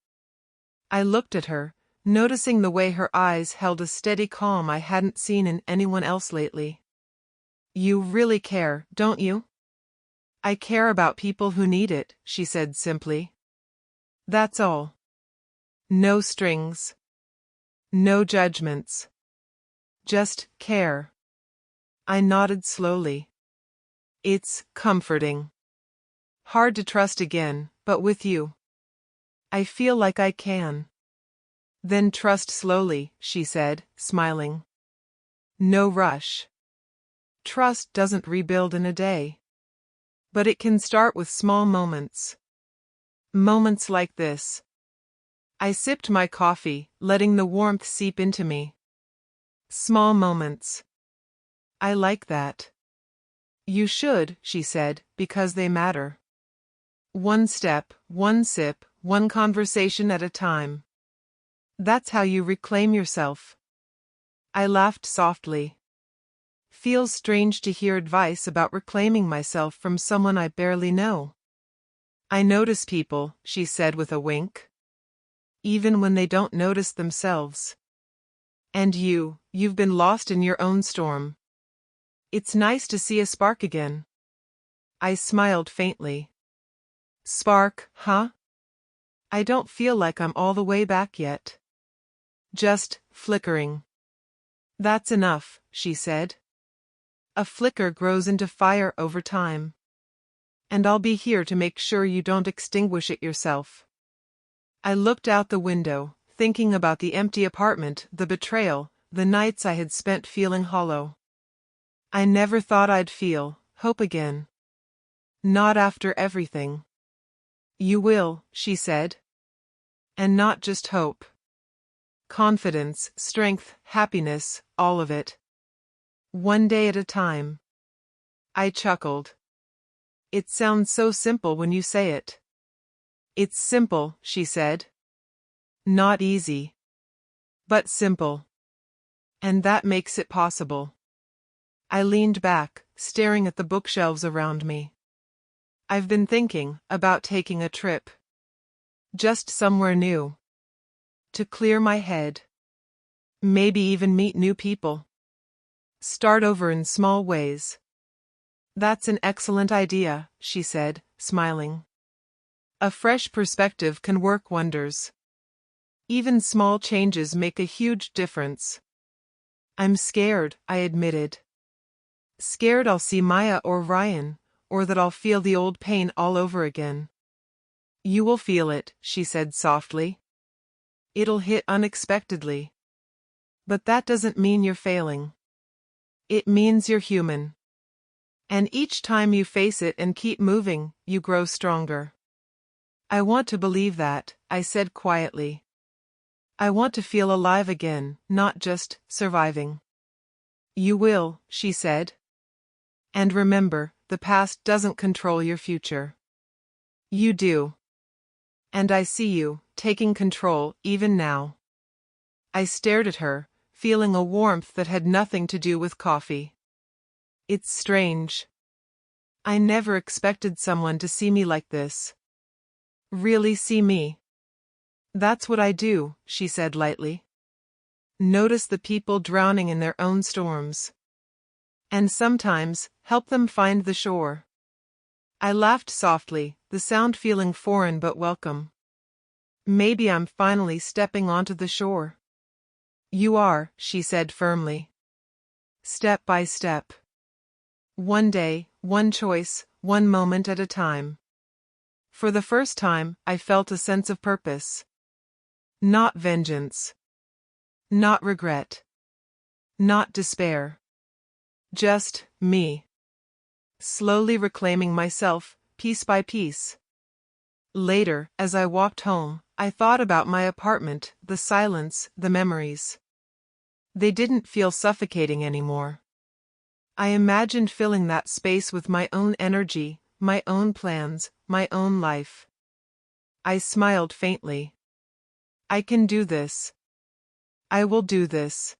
I looked at her, noticing the way her eyes held a steady calm I hadn't seen in anyone else lately. You really care, don't you? I care about people who need it, she said simply. That's all. No strings. No judgments. Just care. I nodded slowly. It's comforting. Hard to trust again, but with you. I feel like I can. Then trust slowly, she said, smiling. No rush. Trust doesn't rebuild in a day. But it can start with small moments. Moments like this. I sipped my coffee, letting the warmth seep into me. Small moments. I like that. You should, she said, because they matter. One step, one sip, one conversation at a time. That's how you reclaim yourself. I laughed softly. Feels strange to hear advice about reclaiming myself from someone I barely know. I notice people, she said with a wink. Even when they don't notice themselves. And you've been lost in your own storm. It's nice to see a spark again. I smiled faintly. Spark, huh? I don't feel like I'm all the way back yet. Just flickering. That's enough, she said. A flicker grows into fire over time. And I'll be here to make sure you don't extinguish it yourself. I looked out the window, thinking about the empty apartment, the betrayal, the nights I had spent feeling hollow. I never thought I'd feel hope again. Not after everything. You will, she said. And not just hope. Confidence, strength, happiness, all of it. One day at a time. I chuckled. It sounds so simple when you say it. It's simple, she said. Not easy. But simple. And that makes it possible. I leaned back, staring at the bookshelves around me. I've been thinking about taking a trip. Just somewhere new. To clear my head. Maybe even meet new people. Start over in small ways. That's an excellent idea, she said, smiling. A fresh perspective can work wonders. Even small changes make a huge difference. I'm scared, I admitted. Scared I'll see Maya or Ryan, or that I'll feel the old pain all over again. You will feel it, she said softly. It'll hit unexpectedly. But that doesn't mean you're failing. It means you're human. And each time you face it and keep moving, you grow stronger. I want to believe that, I said quietly. I want to feel alive again, not just surviving. You will, she said. And remember, the past doesn't control your future. You do. And I see you, taking control, even now. I stared at her, feeling a warmth that had nothing to do with coffee. It's strange. I never expected someone to see me like this. Really see me. That's what I do, she said lightly. Notice the people drowning in their own storms. And sometimes, help them find the shore. I laughed softly, the sound feeling foreign but welcome. Maybe I'm finally stepping onto the shore. You are, she said firmly. Step by step. One day, one choice, one moment at a time. For the first time, I felt a sense of purpose. Not vengeance. Not regret. Not despair. Just me. Slowly reclaiming myself, piece by piece. Later, as I walked home, I thought about my apartment, the silence, the memories. They didn't feel suffocating anymore. I imagined filling that space with my own energy, my own plans, my own life. I smiled faintly. I can do this. I will do this.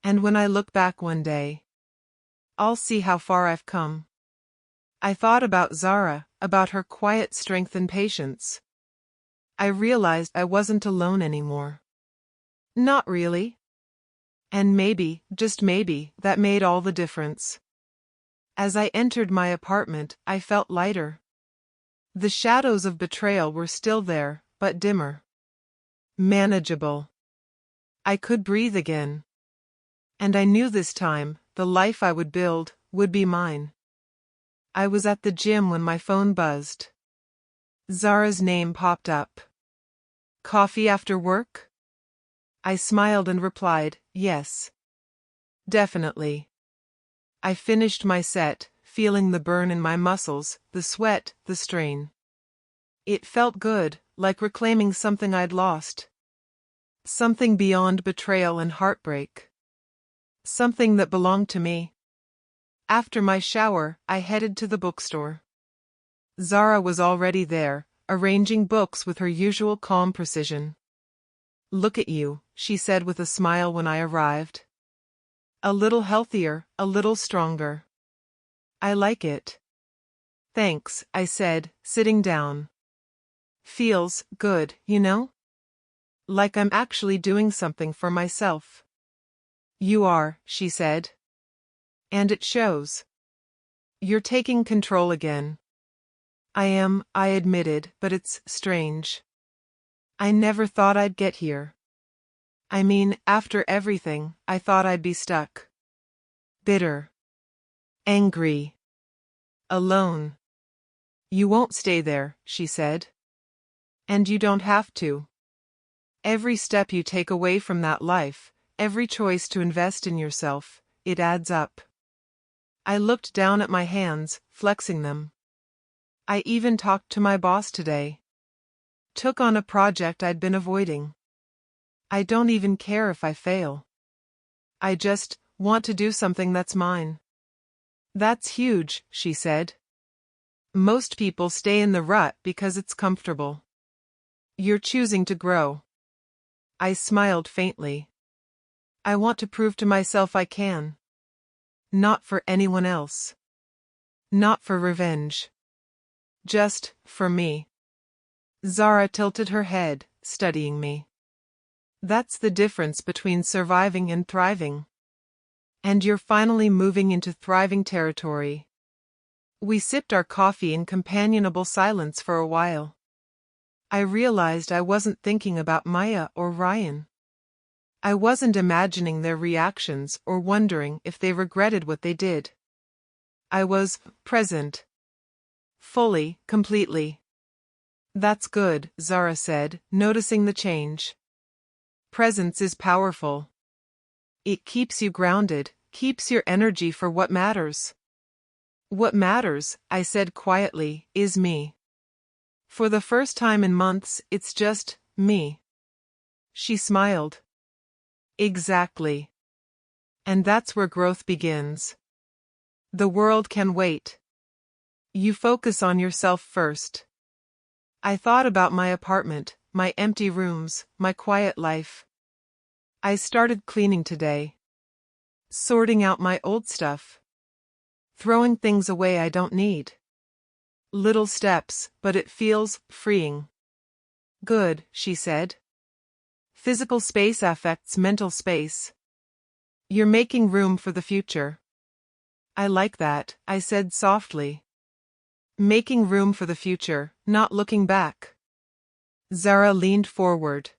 And when I look back one day, I'll see how far I've come. I thought about Zara, about her quiet strength and patience. I realized I wasn't alone anymore. Not really. And maybe, just maybe, that made all the difference. As I entered my apartment, I felt lighter. The shadows of betrayal were still there, but dimmer. Manageable. I could breathe again. And I knew this time, the life I would build, would be mine. I was at the gym when my phone buzzed. Zara's name popped up. Coffee after work? I smiled and replied, yes. Definitely. I finished my set, feeling the burn in my muscles, the sweat, the strain. It felt good, like reclaiming something I'd lost. Something beyond betrayal and heartbreak. Something that belonged to me. After my shower, I headed to the bookstore. Zara was already there, arranging books with her usual calm precision. Look at you, she said with a smile when I arrived. A little healthier, a little stronger. I like it. Thanks, I said, sitting down. Feels good, you know? Like I'm actually doing something for myself. You are, she said. And it shows. You're taking control again. I am, I admitted, but it's strange. I never thought I'd get here. I mean, after everything, I thought I'd be stuck. Bitter. Angry. Alone. You won't stay there, she said. And you don't have to. Every step you take away from that life, every choice to invest in yourself, it adds up. I looked down at my hands, flexing them. I even talked to my boss today. Took on a project I'd been avoiding. I don't even care if I fail. I just want to do something that's mine. That's huge, she said. Most people stay in the rut because it's comfortable. You're choosing to grow. I smiled faintly. I want to prove to myself I can. Not for anyone else. Not for revenge. Just for me. Zara tilted her head, studying me. That's the difference between surviving and thriving. And you're finally moving into thriving territory. We sipped our coffee in companionable silence for a while. I realized I wasn't thinking about Maya or Ryan. I wasn't imagining their reactions or wondering if they regretted what they did. I was present. Fully, completely. That's good, Zara said, noticing the change. Presence is powerful. It keeps you grounded, keeps your energy for what matters. What matters, I said quietly, is me. For the first time in months, it's just me. She smiled. Exactly. And that's where growth begins. The world can wait. You focus on yourself first. I thought about my apartment, my empty rooms, my quiet life. I started cleaning today. Sorting out my old stuff. Throwing things away I don't need. Little steps, but it feels freeing. Good, she said. Physical space affects mental space. You're making room for the future. I like that, I said softly. Making room for the future, not looking back. Zara leaned forward.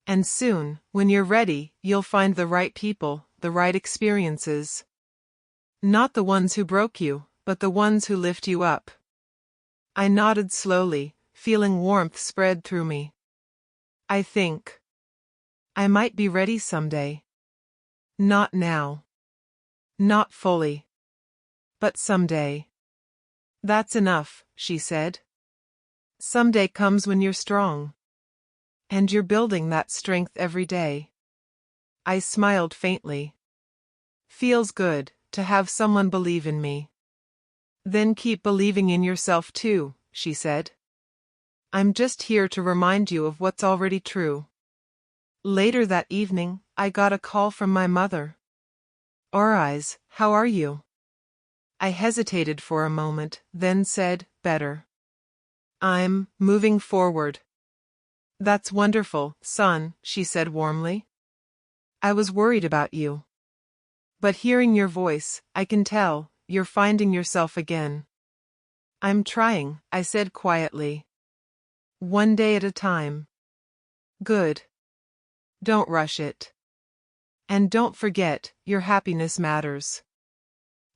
And soon, when you're ready, you'll find the right people, the right experiences. Not the ones who broke you, but the ones who lift you up. I nodded slowly, feeling warmth spread through me. I think I might be ready someday. Not now. Not fully. But someday. That's enough, she said. Someday comes when you're strong. And you're building that strength every day. I smiled faintly. Feels good to have someone believe in me. Then keep believing in yourself too, she said. I'm just here to remind you of what's already true. Later that evening, I got a call from my mother. Orais, how are you? I hesitated for a moment, then said, better. I'm moving forward. That's wonderful, son, she said warmly. I was worried about you. But hearing your voice, I can tell, you're finding yourself again. I'm trying, I said quietly. One day at a time. Good. Don't rush it. And don't forget, your happiness matters.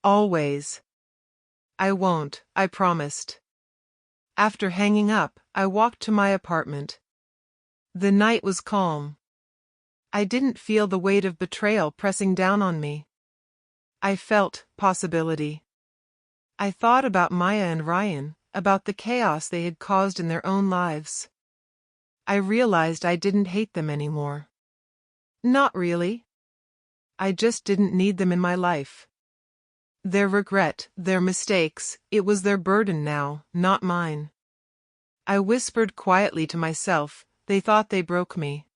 Always. I won't, I promised. After hanging up, I walked to my apartment. The night was calm. I didn't feel the weight of betrayal pressing down on me. I felt possibility. I thought about Maya and Ryan, about the chaos they had caused in their own lives. I realized I didn't hate them anymore. Not really. I just didn't need them in my life. Their regret, their mistakes, it was their burden now, not mine. I whispered quietly to myself, they thought they broke me.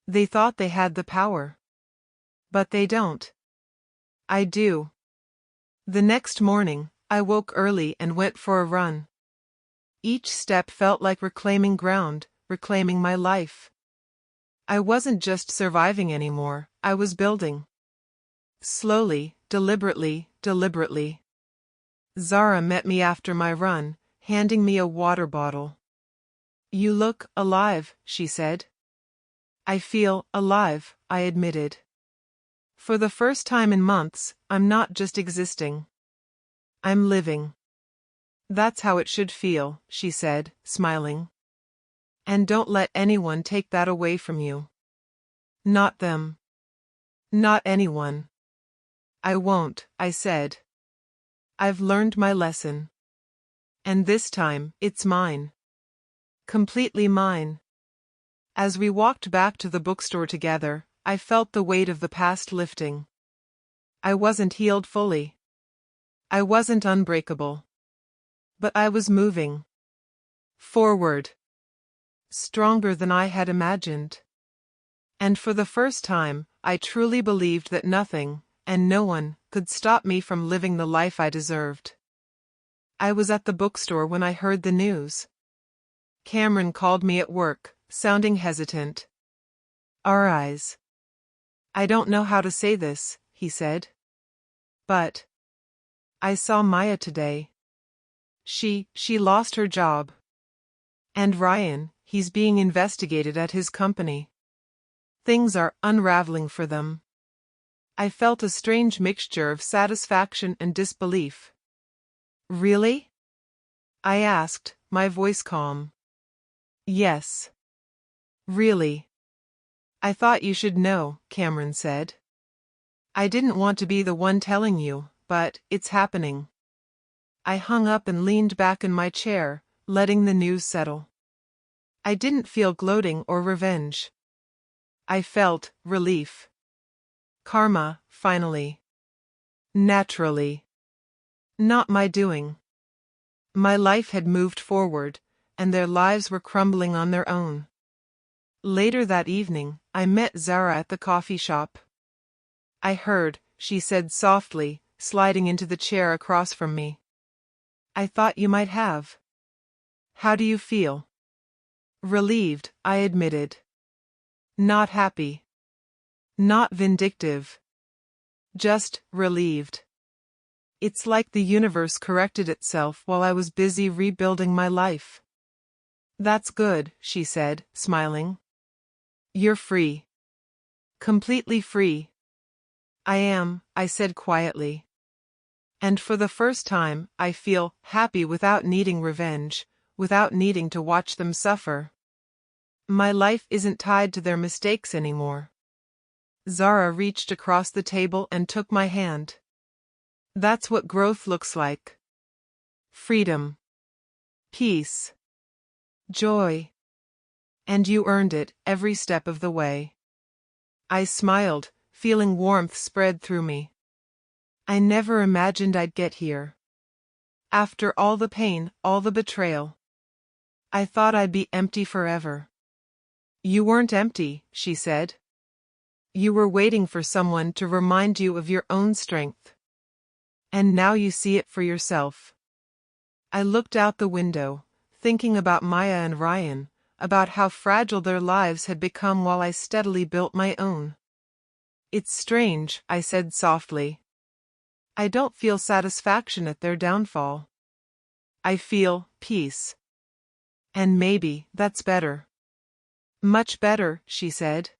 They thought they had the power. But they don't. I do. The next morning, I woke early and went for a run. Each step felt like reclaiming ground, reclaiming my life. I wasn't just surviving anymore, I was building. Slowly, deliberately. Zara met me after my run, handing me a water bottle. You look alive, she said. I feel alive, I admitted. For the first time in months, I'm not just existing. I'm living. That's how it should feel, she said, smiling. And don't let anyone take that away from you. Not them. Not anyone. I won't, I said. I've learned my lesson. And this time, it's mine. Completely mine. As we walked back to the bookstore together, I felt the weight of the past lifting. I wasn't healed fully. I wasn't unbreakable. But I was moving. Forward. Stronger than I had imagined. And for the first time, I truly believed that nothing, and no one, could stop me from living the life I deserved. I was at the bookstore when I heard the news. Cameron called me at work, sounding hesitant. Our eyes. I don't know how to say this, he said. But I saw Maya today. She lost her job. And Ryan, he's being investigated at his company. Things are unraveling for them. I felt a strange mixture of satisfaction and disbelief. Really? I asked, my voice calm. Yes. Really. I thought you should know, Cameron said. I didn't want to be the one telling you, but it's happening. I hung up and leaned back in my chair, letting the news settle. I didn't feel gloating or revenge. I felt relief. Karma, finally. Naturally. Not my doing. My life had moved forward, and their lives were crumbling on their own. Later that evening, I met Zara at the coffee shop. I heard, she said softly, sliding into the chair across from me. I thought you might have. How do you feel? Relieved, I admitted. Not happy. Not vindictive. Just relieved. It's like the universe corrected itself while I was busy rebuilding my life. That's good, she said, smiling. You're free. Completely free. I am, I said quietly. And for the first time, I feel happy without needing revenge, without needing to watch them suffer. My life isn't tied to their mistakes anymore. Zara reached across the table and took my hand. That's what growth looks like. Freedom. Peace. Joy. And you earned it every step of the way. I smiled, feeling warmth spread through me. I never imagined I'd get here. After all the pain, all the betrayal. I thought I'd be empty forever. You weren't empty, she said. You were waiting for someone to remind you of your own strength. And now you see it for yourself. I looked out the window, thinking about Maya and Ryan, about how fragile their lives had become while I steadily built my own. It's strange, I said softly. I don't feel satisfaction at their downfall. I feel peace. And maybe that's better. Much better, she said.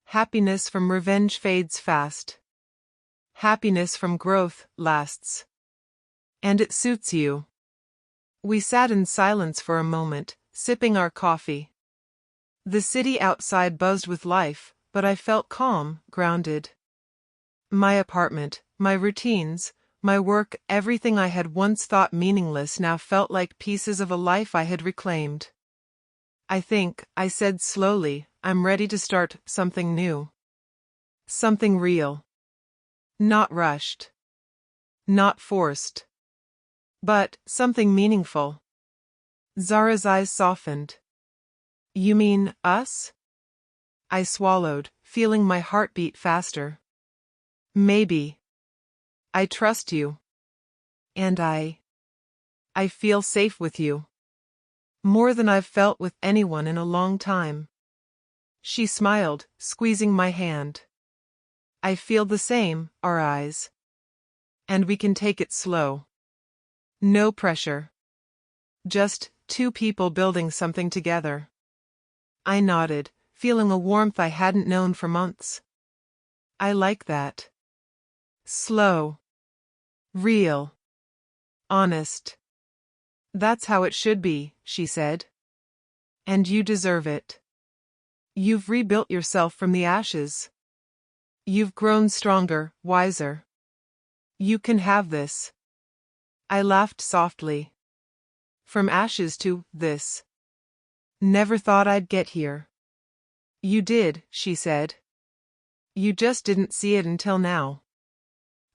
Happiness from revenge fades fast. Happiness from growth lasts. And it suits you. We sat in silence for a moment, sipping our coffee. The city outside buzzed with life, but I felt calm, grounded. My apartment, my routines, my work, everything I had once thought meaningless now felt like pieces of a life I had reclaimed. I think, I said slowly, I'm ready to start something new. Something real. Not rushed. Not forced. But something meaningful. Zara's eyes softened. You mean us? I swallowed, feeling my heart beat faster. Maybe. I trust you. And I feel safe with you. More than I've felt with anyone in a long time. She smiled, squeezing my hand. I feel the same, our eyes. And we can take it slow. No pressure. Just two people building something together. I nodded, feeling a warmth I hadn't known for months. I like that. Slow. Real. Honest. That's how it should be, she said. And you deserve it. You've rebuilt yourself from the ashes. You've grown stronger, wiser. You can have this. I laughed softly. From ashes to this. Never thought I'd get here. You did, she said. You just didn't see it until now.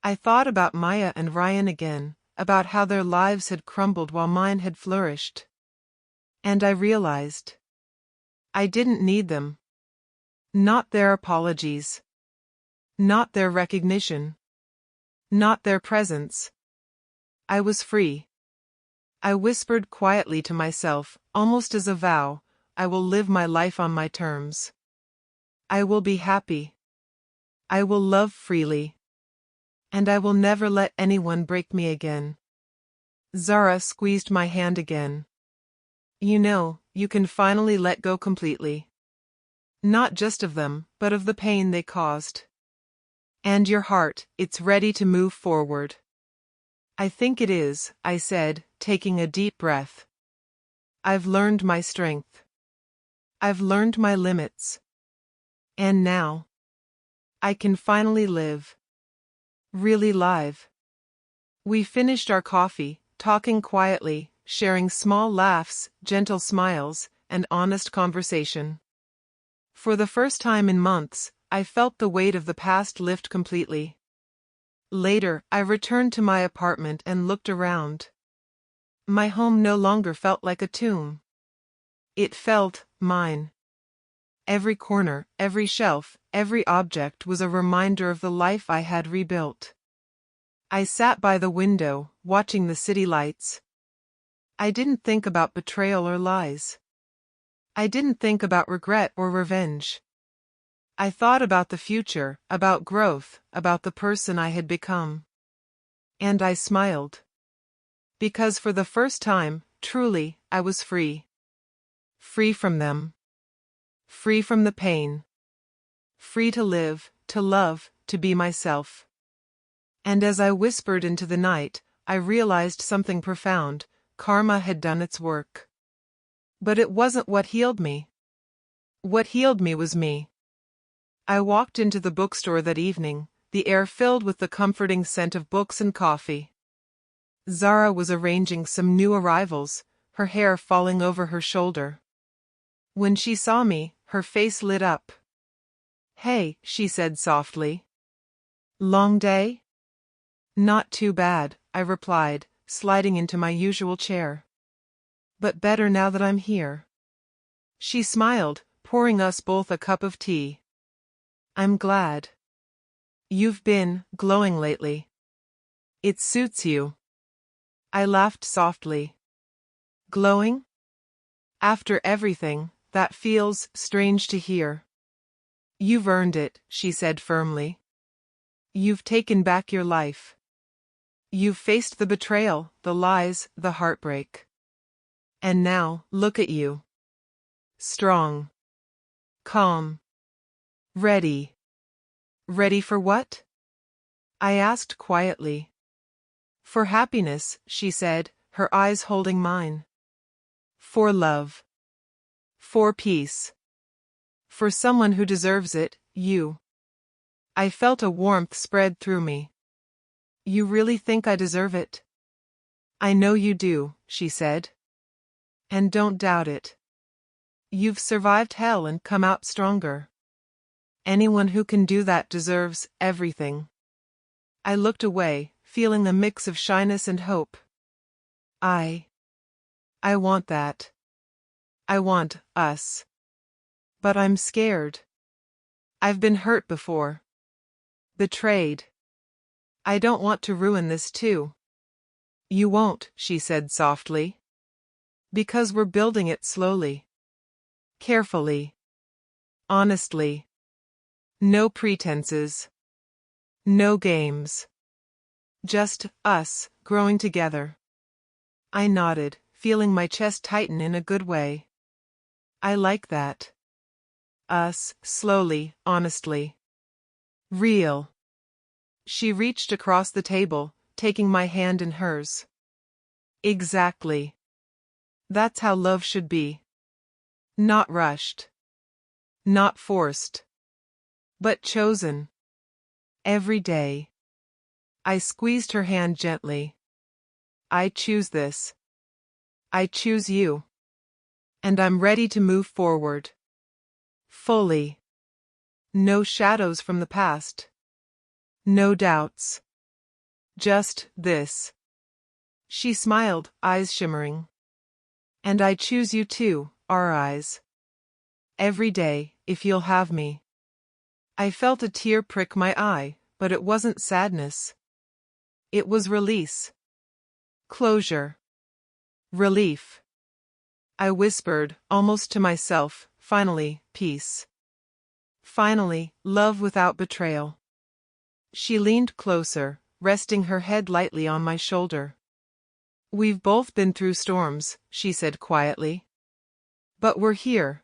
I thought about Maya and Ryan again, about how their lives had crumbled while mine had flourished. And I realized. I didn't need them. Not their apologies. Not their recognition. Not their presence. I was free. I whispered quietly to myself, almost as a vow, I will live my life on my terms. I will be happy. I will love freely. And I will never let anyone break me again. Zara squeezed my hand again. You know, you can finally let go completely. Not just of them, but of the pain they caused. And your heart, it's ready to move forward. I think it is, I said, taking a deep breath. I've learned my strength. I've learned my limits. And now, I can finally live. Really live. We finished our coffee, talking quietly, sharing small laughs, gentle smiles, and honest conversation. For the first time in months, I felt the weight of the past lift completely. Later, I returned to my apartment and looked around. My home no longer felt like a tomb. It felt mine. Every corner, every shelf, every object was a reminder of the life I had rebuilt. I sat by the window, watching the city lights. I didn't think about betrayal or lies. I didn't think about regret or revenge. I thought about the future, about growth, about the person I had become. And I smiled. Because for the first time, truly, I was free. Free from them. Free from the pain. Free to live, to love, to be myself. And as I whispered into the night, I realized something profound. Karma had done its work. But it wasn't what healed me. What healed me was me. I walked into the bookstore that evening, the air filled with the comforting scent of books and coffee. Zara was arranging some new arrivals, her hair falling over her shoulder. When she saw me, her face lit up. "Hey," she said softly. "Long day?" "Not too bad," I replied, sliding into my usual chair. "But better now that I'm here." She smiled, pouring us both a cup of tea. "I'm glad. You've been glowing lately. It suits you." I laughed softly. "Glowing? After everything, that feels strange to hear." "You've earned it," she said firmly. "You've taken back your life. You've faced the betrayal, the lies, the heartbreak. And now, look at you. Strong. Calm. Ready. Ready for what?" I asked quietly. "For happiness," she said, her eyes holding mine. "For love. For peace. For someone who deserves it, you." I felt a warmth spread through me. "You really think I deserve it?" "I know you do," she said. "And don't doubt it. You've survived hell and come out stronger. Anyone who can do that deserves everything." I looked away, feeling a mix of shyness and hope. I want that. I want us. But I'm scared. I've been hurt before. Betrayed. I don't want to ruin this too. "You won't," she said softly. "Because we're building it slowly. Carefully. Honestly. No pretenses. No games. Just us, growing together." I nodded, feeling my chest tighten in a good way. "I like that. Us, slowly, honestly. Real." She reached across the table, taking my hand in hers. "Exactly. That's how love should be. Not rushed. Not forced. But chosen. Every day." I squeezed her hand gently. "I choose this. I choose you. And I'm ready to move forward. Fully. No shadows from the past. No doubts. Just this." She smiled, eyes shimmering. "And I choose you too, our eyes. Every day, if you'll have me." I felt a tear prick my eye, but it wasn't sadness. It was release. Closure. Relief. I whispered, almost to myself, finally, peace. Finally, love without betrayal. She leaned closer, resting her head lightly on my shoulder. We've both been through storms, she said quietly. But we're here.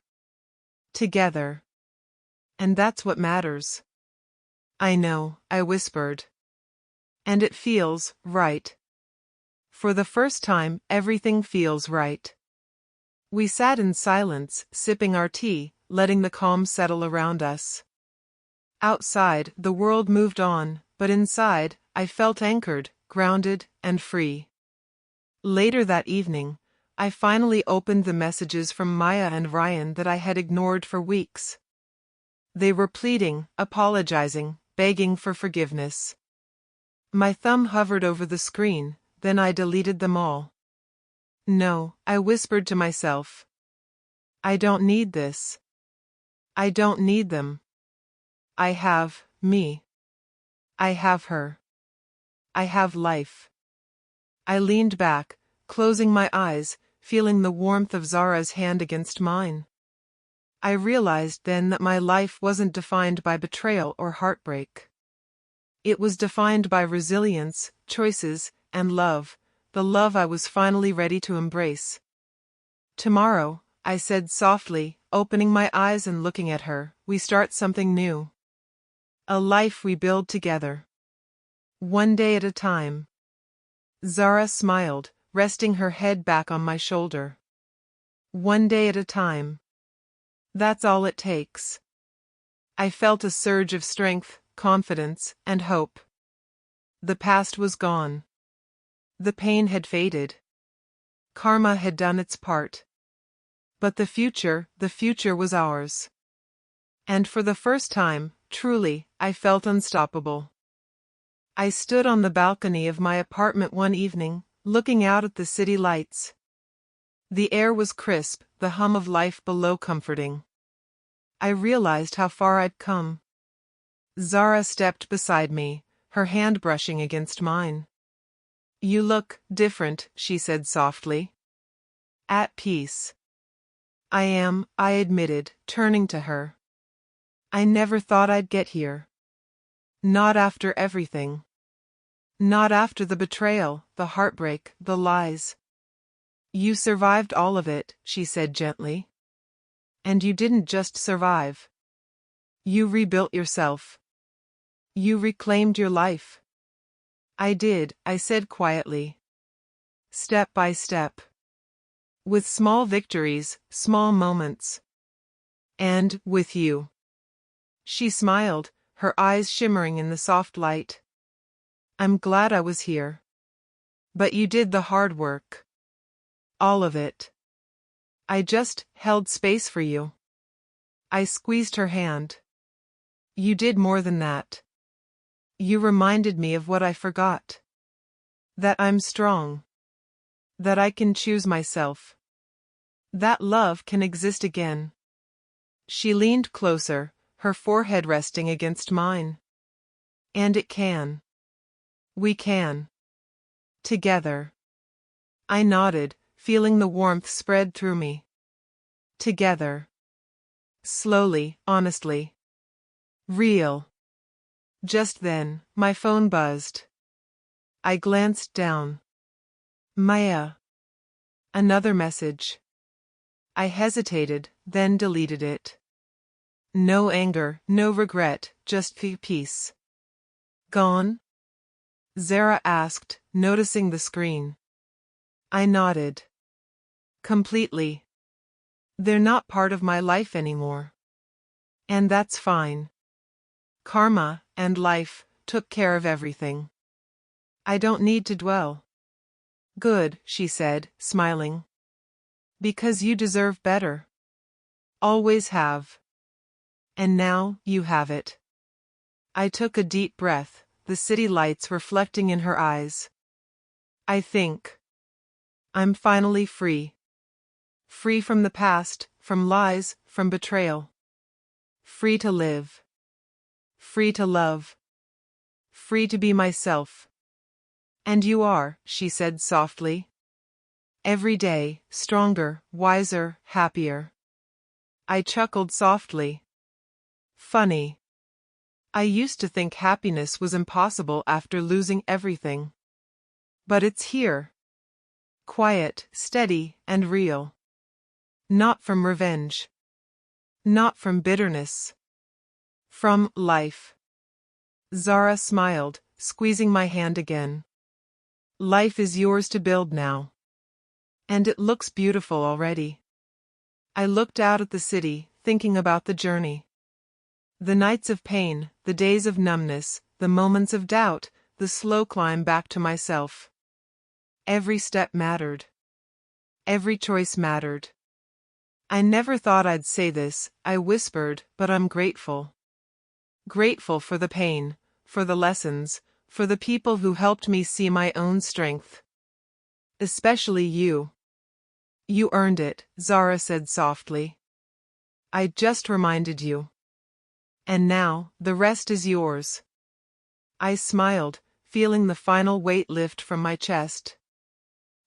Together. And that's what matters. I know, I whispered. And it feels right. For the first time, everything feels right. We sat in silence, sipping our tea, letting the calm settle around us. Outside, the world moved on, but inside, I felt anchored, grounded, and free. Later that evening, I finally opened the messages from Maya and Ryan that I had ignored for weeks. They were pleading, apologizing, begging for forgiveness. My thumb hovered over the screen, then I deleted them all. No, I whispered to myself. I don't need this. I don't need them. I have me. I have her. I have life. I leaned back, closing my eyes, feeling the warmth of Zara's hand against mine. I realized then that my life wasn't defined by betrayal or heartbreak. It was defined by resilience, choices, and love, the love I was finally ready to embrace. Tomorrow, I said softly, opening my eyes and looking at her, we start something new. A life we build together. One day at a time. Zara smiled, resting her head back on my shoulder. One day at a time. That's all it takes. I felt a surge of strength, confidence, and hope. The past was gone. The pain had faded. Karma had done its part. But the future was ours. And for the first time, truly, I felt unstoppable. I stood on the balcony of my apartment one evening, looking out at the city lights. The air was crisp, the hum of life below comforting. I realized how far I'd come. Zara stepped beside me, her hand brushing against mine. You look different, she said softly. At peace. I am, I admitted, turning to her. I never thought I'd get here. Not after everything. Not after the betrayal, the heartbreak, the lies. You survived all of it, she said gently. And you didn't just survive. You rebuilt yourself. You reclaimed your life. I did, I said quietly. Step by step. With small victories, small moments. And with you. She smiled, her eyes shimmering in the soft light. I'm glad I was here. But you did the hard work. All of it. I just held space for you. I squeezed her hand. You did more than that. You reminded me of what I forgot. That I'm strong. That I can choose myself. That love can exist again. She leaned closer, her forehead resting against mine. And it can. We can. Together. I nodded, feeling the warmth spread through me. Together. Slowly, honestly. Real. Just then, my phone buzzed. I glanced down. Maya. Another message. I hesitated, then deleted it. No anger, no regret, just peace. Gone? Zara asked, noticing the screen. I nodded. Completely. They're not part of my life anymore. And that's fine. Karma and life took care of everything. I don't need to dwell. Good, she said, smiling. Because you deserve better. Always have. And now, you have it. I took a deep breath, the city lights reflecting in her eyes. I think. I'm finally free. Free from the past, from lies, from betrayal. Free to live. Free to love. Free to be myself. And you are, she said softly. Every day, stronger, wiser, happier. I chuckled softly. Funny. I used to think happiness was impossible after losing everything. But it's here. Quiet, steady, and real. Not from revenge. Not from bitterness. From life. Zara smiled, squeezing my hand again. Life is yours to build now. And it looks beautiful already. I looked out at the city, thinking about the journey. The nights of pain, the days of numbness, the moments of doubt, the slow climb back to myself. Every step mattered. Every choice mattered. I never thought I'd say this, I whispered, but I'm grateful. Grateful for the pain, for the lessons, for the people who helped me see my own strength. Especially you. You earned it, Zara said softly. I just reminded you. And now, the rest is yours. I smiled, feeling the final weight lift from my chest.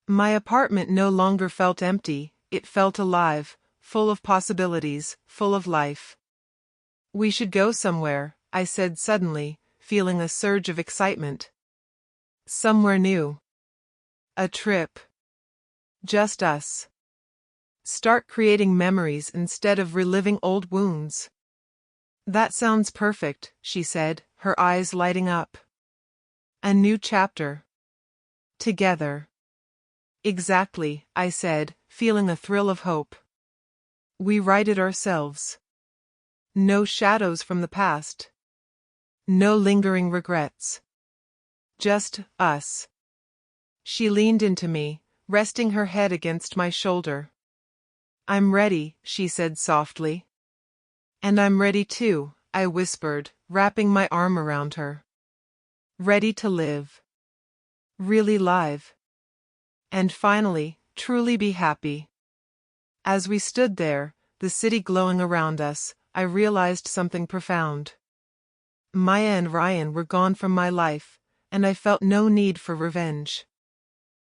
My apartment no longer felt empty, it felt alive, full of possibilities, full of life. We should go somewhere, I said suddenly, feeling a surge of excitement. Somewhere new. A trip. Just us. Start creating memories instead of reliving old wounds. That sounds perfect, she said, her eyes lighting up. A new chapter. Together. Exactly, I said, feeling a thrill of hope. We write it ourselves. No shadows from the past. No lingering regrets. Just us. She leaned into me, resting her head against my shoulder. I'm ready, she said softly. And I'm ready too, I whispered, wrapping my arm around her. Ready to live. Really live. And finally, truly be happy. As we stood there, the city glowing around us, I realized something profound. Maya and Ryan were gone from my life, and I felt no need for revenge.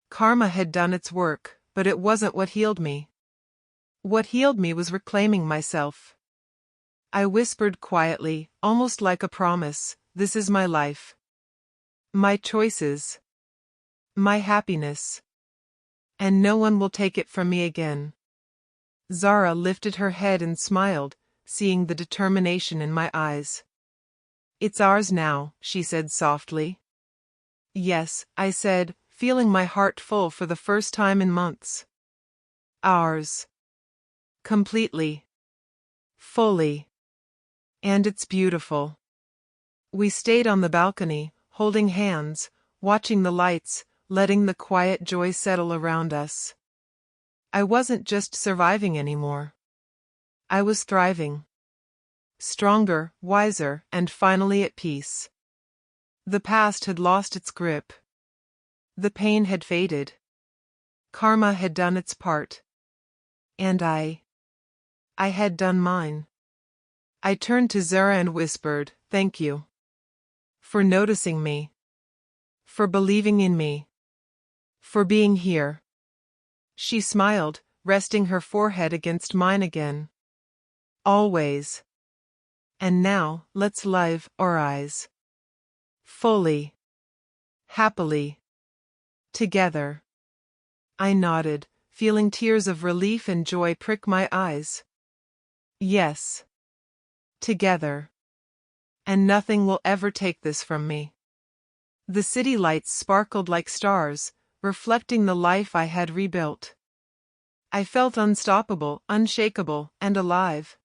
Karma had done its work, but it wasn't what healed me. What healed me was reclaiming myself. I whispered quietly, almost like a promise, this is my life. My choices. My happiness. And no one will take it from me again. Zara lifted her head and smiled, seeing the determination in my eyes. It's ours now, she said softly. Yes, I said, feeling my heart full for the first time in months. Ours. Completely. Fully. And it's beautiful. We stayed on the balcony, holding hands, watching the lights, letting the quiet joy settle around us. I wasn't just surviving anymore. I was thriving. Stronger, wiser, and finally at peace. The past had lost its grip. The pain had faded. Karma had done its part. And I had done mine. I turned to Zara and whispered, thank you. For noticing me. For believing in me. For being here. She smiled, resting her forehead against mine again. Always. And now, let's live our eyes. Fully. Happily. Together. I nodded, feeling tears of relief and joy prick my eyes. Yes. Together. And nothing will ever take this from me. The city lights sparkled like stars, reflecting the life I had rebuilt. I felt unstoppable, unshakable, and alive.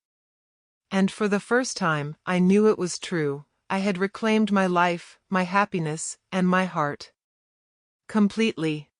And for the first time, I knew it was true. I had reclaimed my life, my happiness, and my heart. Completely.